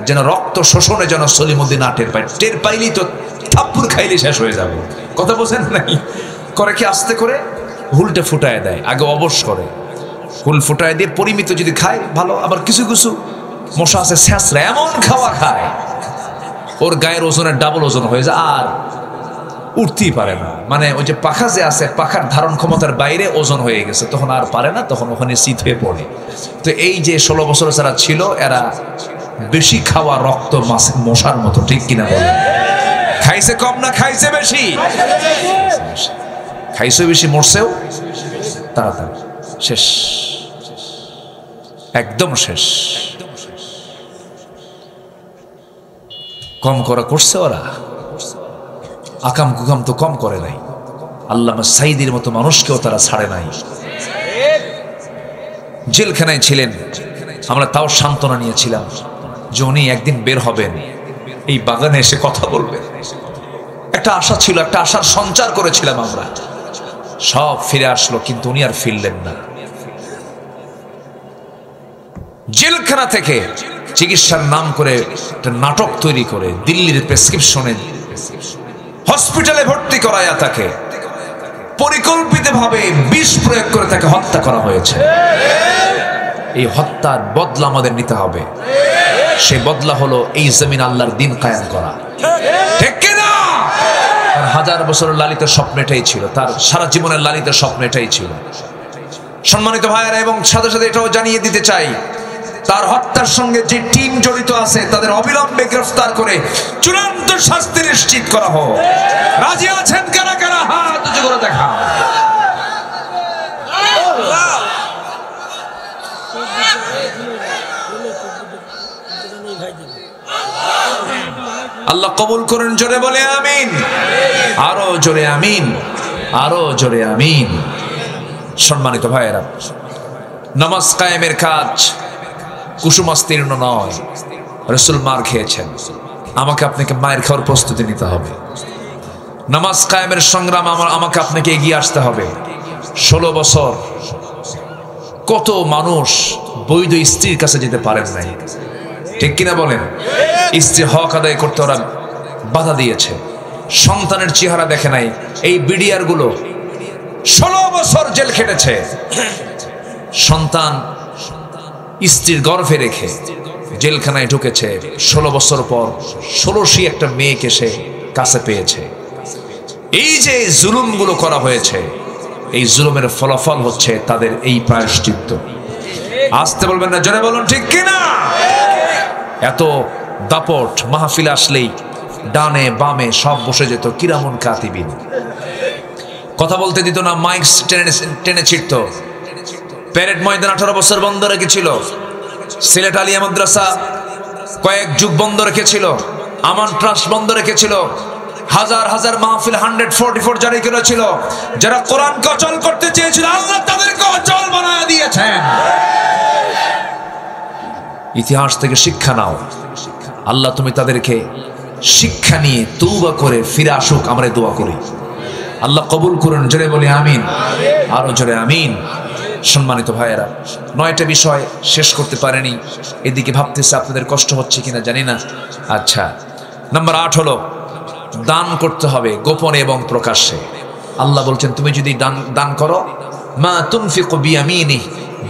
যেন রক্ত শোষণে যেন সলিমুদ্দিন না টের পায়। টের পাইলেই তো থাপ্পড় খাইলে শেষ হয়ে যাবে। কথা বোঝেন নাই? করে কি আস্তে করে হুলটা ফুটায় দেয়। আগে অবশ করে, হুল ফুটায় দিয়ে পরিমিত যদি খায় ভালো। আবার কিছু কিছু মশা আছে স্যাঁচরা, এমন খাওয়া খায় ওর গায়ের ওজনের ডাবল ওজন হয়ে যায়, আর উঠতেই পারে না। মানে ওই যে পাখা যে আছে, পাখার ধারণ ক্ষমতার বাইরে ওজন হয়ে গেছে, তখন আর পারে না, তখন ওখানে শীত হয়ে পড়ে। তো এই যে 16 বছর যারা ছিল এরা বেশি খাওয়া রক্ত মশার মতো, ঠিক কিনা বলে? খাইছে কম না খাইছে বেশি? খাইছে বেশি, মরছেও তাড়াতাড়ি। শেষ, একদম শেষ। কম করা করছে ওরা, আকাম কুকাম তো কম করে নাই। আল্লামা সাইদির মতো মানুষকেও তারা ছাড়ে নাই। জেলখানায় ছিলেন, আমরা তাও সান্ত্বনা নিয়েছিলাম যে উনি একদিন বের হবেন, এই বাগানে এসে কথা বলবেন। একটা আশা ছিল, একটা আশার সঞ্চার করেছিলাম আমরা। সব ফিরে আসলো, কিন্তু উনি আর ফিরলেন না। জেলখানা থেকে চিকিৎসার নাম করে একটা নাটক তৈরি করে দিল্লির প্রেসক্রিপশনে হসপিটালে ভর্তি করায়া তাকে পরিকল্পিতভাবে বিষ প্রয়োগ করে তাকে হত্যা করা হয়েছে। এই হত্যার বদলা আমাদের নিতে হবে। সেই বদলা হলো এই জমিন আল্লাহর দিন কায়েম করা, ঠিক কিনা? তার 1000 বছরের লালিত স্বপ্ন এটাই ছিল, তার সারা জীবনের লালিত স্বপ্ন এটাই ছিল। সম্মানিত ভাইয়েরা, এবং সাথে সাথে এটাও জানিয়ে দিতে চাই, তার হত্যার সঙ্গে যে টিম জড়িত আছে তাদের অবিলম্বে গ্রেফতার করে চূড়ান্ত শাস্তি নিশ্চিত করা হোক। রাজি আছেন কারা কারা? হাত উঁচু করে দেখা। আল্লাহ কবুল করুন, জোরে বলে আমিন, আরো জোরে আমিন, আরো জোরে আমিন। সম্মানিত ভাইয়েরা, নামাজ কায়েমের কাজ কুসুমাস্তীর্ণ নয়। রাসূল মার খেয়েছেন, আমাকে আপনাকে মায়ের খাওয়ার প্রস্তুতি নিতে হবে। নামাজ কায়েমের সংগ্রাম আমাকে আপনাকে এগিয়ে আসতে হবে। 16 বছর কত মানুষ বৈধ স্ত্রীর কাছে যেতে পারেন নাই, ঠিক কিনা বলেন? স্ত্রী হক আদায় করতে ওরা বাধা দিয়েছে, সন্তানের চেহারা দেখে নাই। এই বিডিআর গুলো 16 বছর জেল খেটেছে, সন্তান স্ত্রীর গর্ভে রেখে জেলখানায় ঢুকেছে। 16 বছর পর 16টি একটা মেয়েকে সে কাছে পেয়েছে। এই যে জুলুমগুলো করা হয়েছে, এই জুলুমের ফলাফল হচ্ছে তাদের এই প্রায়শ্চিত্ত। আসতে বলবেন না, জোরে বলুন ঠিক কিনা? এত দাপট মাহফিল আসলেই ডানে বামে সব বসে যেত কিরামুন কাতিবিন, কথা বলতে দিত না, মাইক টেনে ছিটত। প্যারেড ময়দান 18 বছর বন্ধ রেখেছিল, সিলেট আলিয়া মাদ্রাসা কয়েক যুগ বন্ধ রেখেছিল, আমান ট্রাস্ট বন্ধ রেখেছিল, হাজার হাজার মাহফিল 144 জারি করেছিল। যারা কোরআনকে অচল করতে চেয়েছিল আল্লাহ তাদেরকে অচল বানায় দিয়েছেন। ইতিহাস থেকে শিক্ষা নাও, আল্লাহ তুমি তাদেরকে শিক্ষা নিয়ে তওবা করে ফিরে আসুক, আমরা দোয়া করি। আল্লাহ কবুল করুন, জোরে বলি আমিন, আরো জোরে আমিন। সম্মানিত ভাইয়েরা, 9টা বিষয় শেষ করতে পারেনি, এদিকে ভাবতেছে আপনাদের কষ্ট হচ্ছে কিনা জানি না। আচ্ছা, নাম্বার 8 হলো দান করতে হবে গোপনে এবং প্রকাশ্যে। আল্লাহ বলছেন তুমি যদি দান করো, মা তুনফিকু বিয়ামিনি,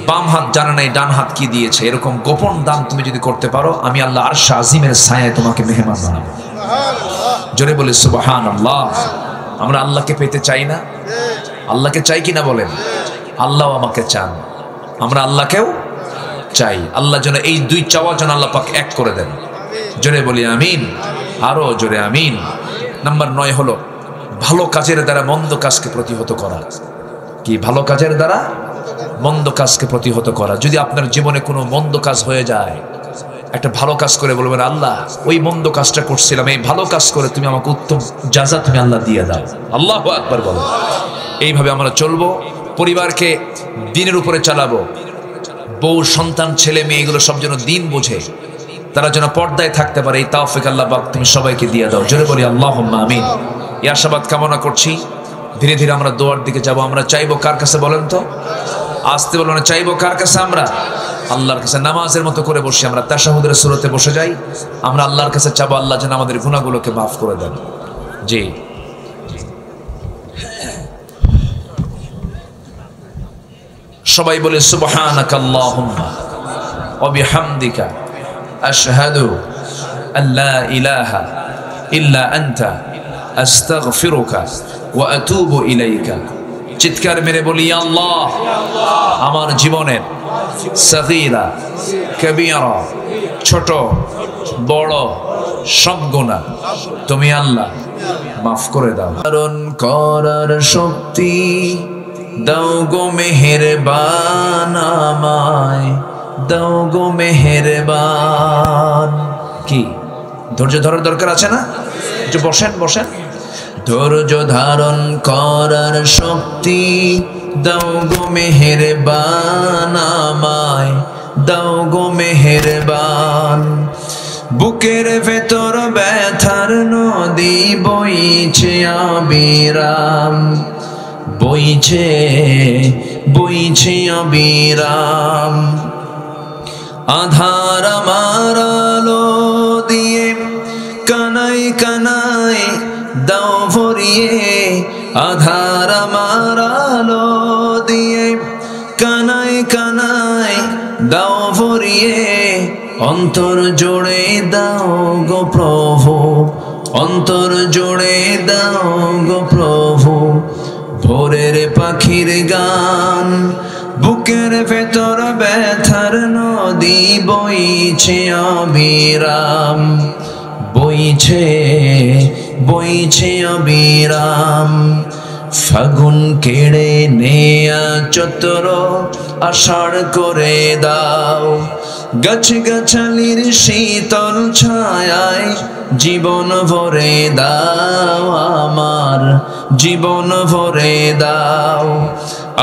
বাম হাত জানে নাই ডান হাত কি দিয়েছে, এরকম গোপন দান তুমি যদি করতে পারো, আমি আল্লাহ আরশ আজিমের ছায়ায় তোমাকে মেহমান বানাবো। জোরে বলি সুবহানাল্লাহ। আমরা আল্লাহকে পেতে চাই না? আল্লাহকে চাই কিনা বলেন? আল্লাহ আমাকে চান, আমরা আল্লাহকেও চাই। আল্লাহ যেন এই দুই চাওয়া যেন আল্লাহ পাক এক করে দেন। জোরে বলি আমিন, আরো জোরে আমিন। নাম্বার 9 হলো ভালো কাজের দ্বারা মন্দ কাজকে প্রতিহত করা। কি? ভালো কাজের দ্বারা মন্দ কাজকে প্রতিহত করা। যদি আপনার জীবনে কোনো মন্দ কাজ হয়ে যায়, একটা ভালো কাজ করে বলবেন, আল্লাহ ওই মন্দ কাজটা করছিলাম, এই ভালো কাজ করে তুমি আমাকে উত্তম জাযা তুমি আল্লাহ দিয়ে দাও। আল্লাহু আকবার বলো। এইভাবে আমরা চলবো, পরিবারকে দ্বীনের উপরে চালাবো। বউ সন্তান ছেলে মেয়ে এগুলো সব যেন দ্বীন বোঝে, তারা যেন পর্দায় থাকতে পারে, এই তাওফিক আল্লাহ পাক তুমি সবাইকে দিয়ে দাও। জোরে বলি আল্লাহুম্মা আমিন। এই আশাবাদ কামনা করছি। ধীরে ধীরে আমরা দোয়ার দিকে যাব। আমরা চাইবো কার কাছে বলেন তো? আসতে বলো না, চাইবো কার কাছে? আমরা আল্লাহর কাছে। নামাজের মতো করে বসে আমরা তাশাহুদের সূরতে বসে যাই, আমরা আল্লাহর কাছে চাবো আল্লাহ যেন আমাদের গুনাহগুলোকে মাফ করে দেন। জি, সবাই বলে সুবহানাকা আল্লাহুম্মা ওয়া বিহামদিকা আশহাদু আল্লা ইলাহা ইল্লা আনতা আস্তাগফিরুকা ওয়া আতুবু ইলাইকা। চিৎকার মেরে বলি, আল্লাহ আমার জীবনের সগীরা কবিরা, ছোট বড় সব গুনাহ তুমি আল্লাহ মাফ করে দাও। ধারণ করার শক্তি দাও গো মেহেরবান, আমায় দাও গো মেহেরবান। কি ধৈর্য ধরার দরকার আছে না? একটু বসেন বসেন। ধৈর্য ধারণ করার শক্তি দাও গো মেহেরবান, আমায় দাও গো মেহেরবান। বুকের ভেতর ব্যথার নদী বইছে অবিরাম, বইছে বইছে অবিরাম। আধার আমার আলো দিয়ে কানাই কানাই দাও ভরিয়ে, আধার আমার আলো দিয়ে কানাই কানাই দাও ভরিয়ে। অন্তর জোড়ে দাও গো প্রভু অন্তর জুড়ে দাও গো প্রভু ভোরের পাখির গান, বুকের ভেতর ব্যথার নদী বইছে অবিরাম, বইছে বইছে অবিরাম। ফাগুন কেড়ে নেয়া চতর আষাঢ় করে দাও, গাছ গাছালির শীতল ছায়ায় জীবন ভরে দাও, আমার জীবন ভরে দাও।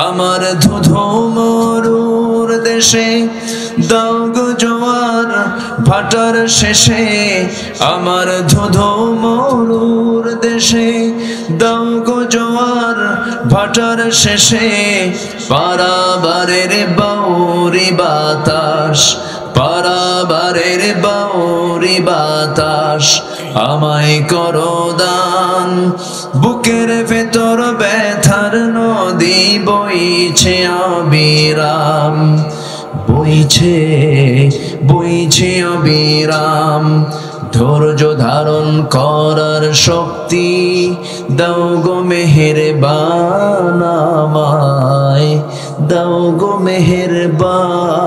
আমার ধুধু মরুর দেশে দাও গো জোয়ার ভাটার শেষে, আমার ধুধু মরুর দেশে দাও গো জোয়ার ভাটার শেষে। পারাবারের বাউরি বাতাস, পারাবারের বাউরি বাতাস আমায় করো দান, বুকের ভেতর ব্যথার নদী বইছে অবিরাম, বইছে বইছে অবিরাম। ধৈর্য ধারণ করার শক্তি দাও গো মেহেরবান আমায়, দাও গো মেহেরবান।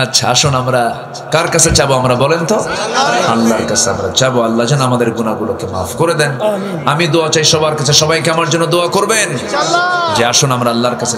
আচ্ছা আসুন আমরা কার কাছে চাবো আমরা বলেন তো? আল্লাহর কাছে আমরা চাবো, আল্লাহ যেন আমাদের গুনাহগুলোকে মাফ করে দেন। আমি দোয়া চাই সবার কাছে, সবাইকে আমার জন্য দোয়া করবেন যে আসুন আমরা আল্লাহর কাছে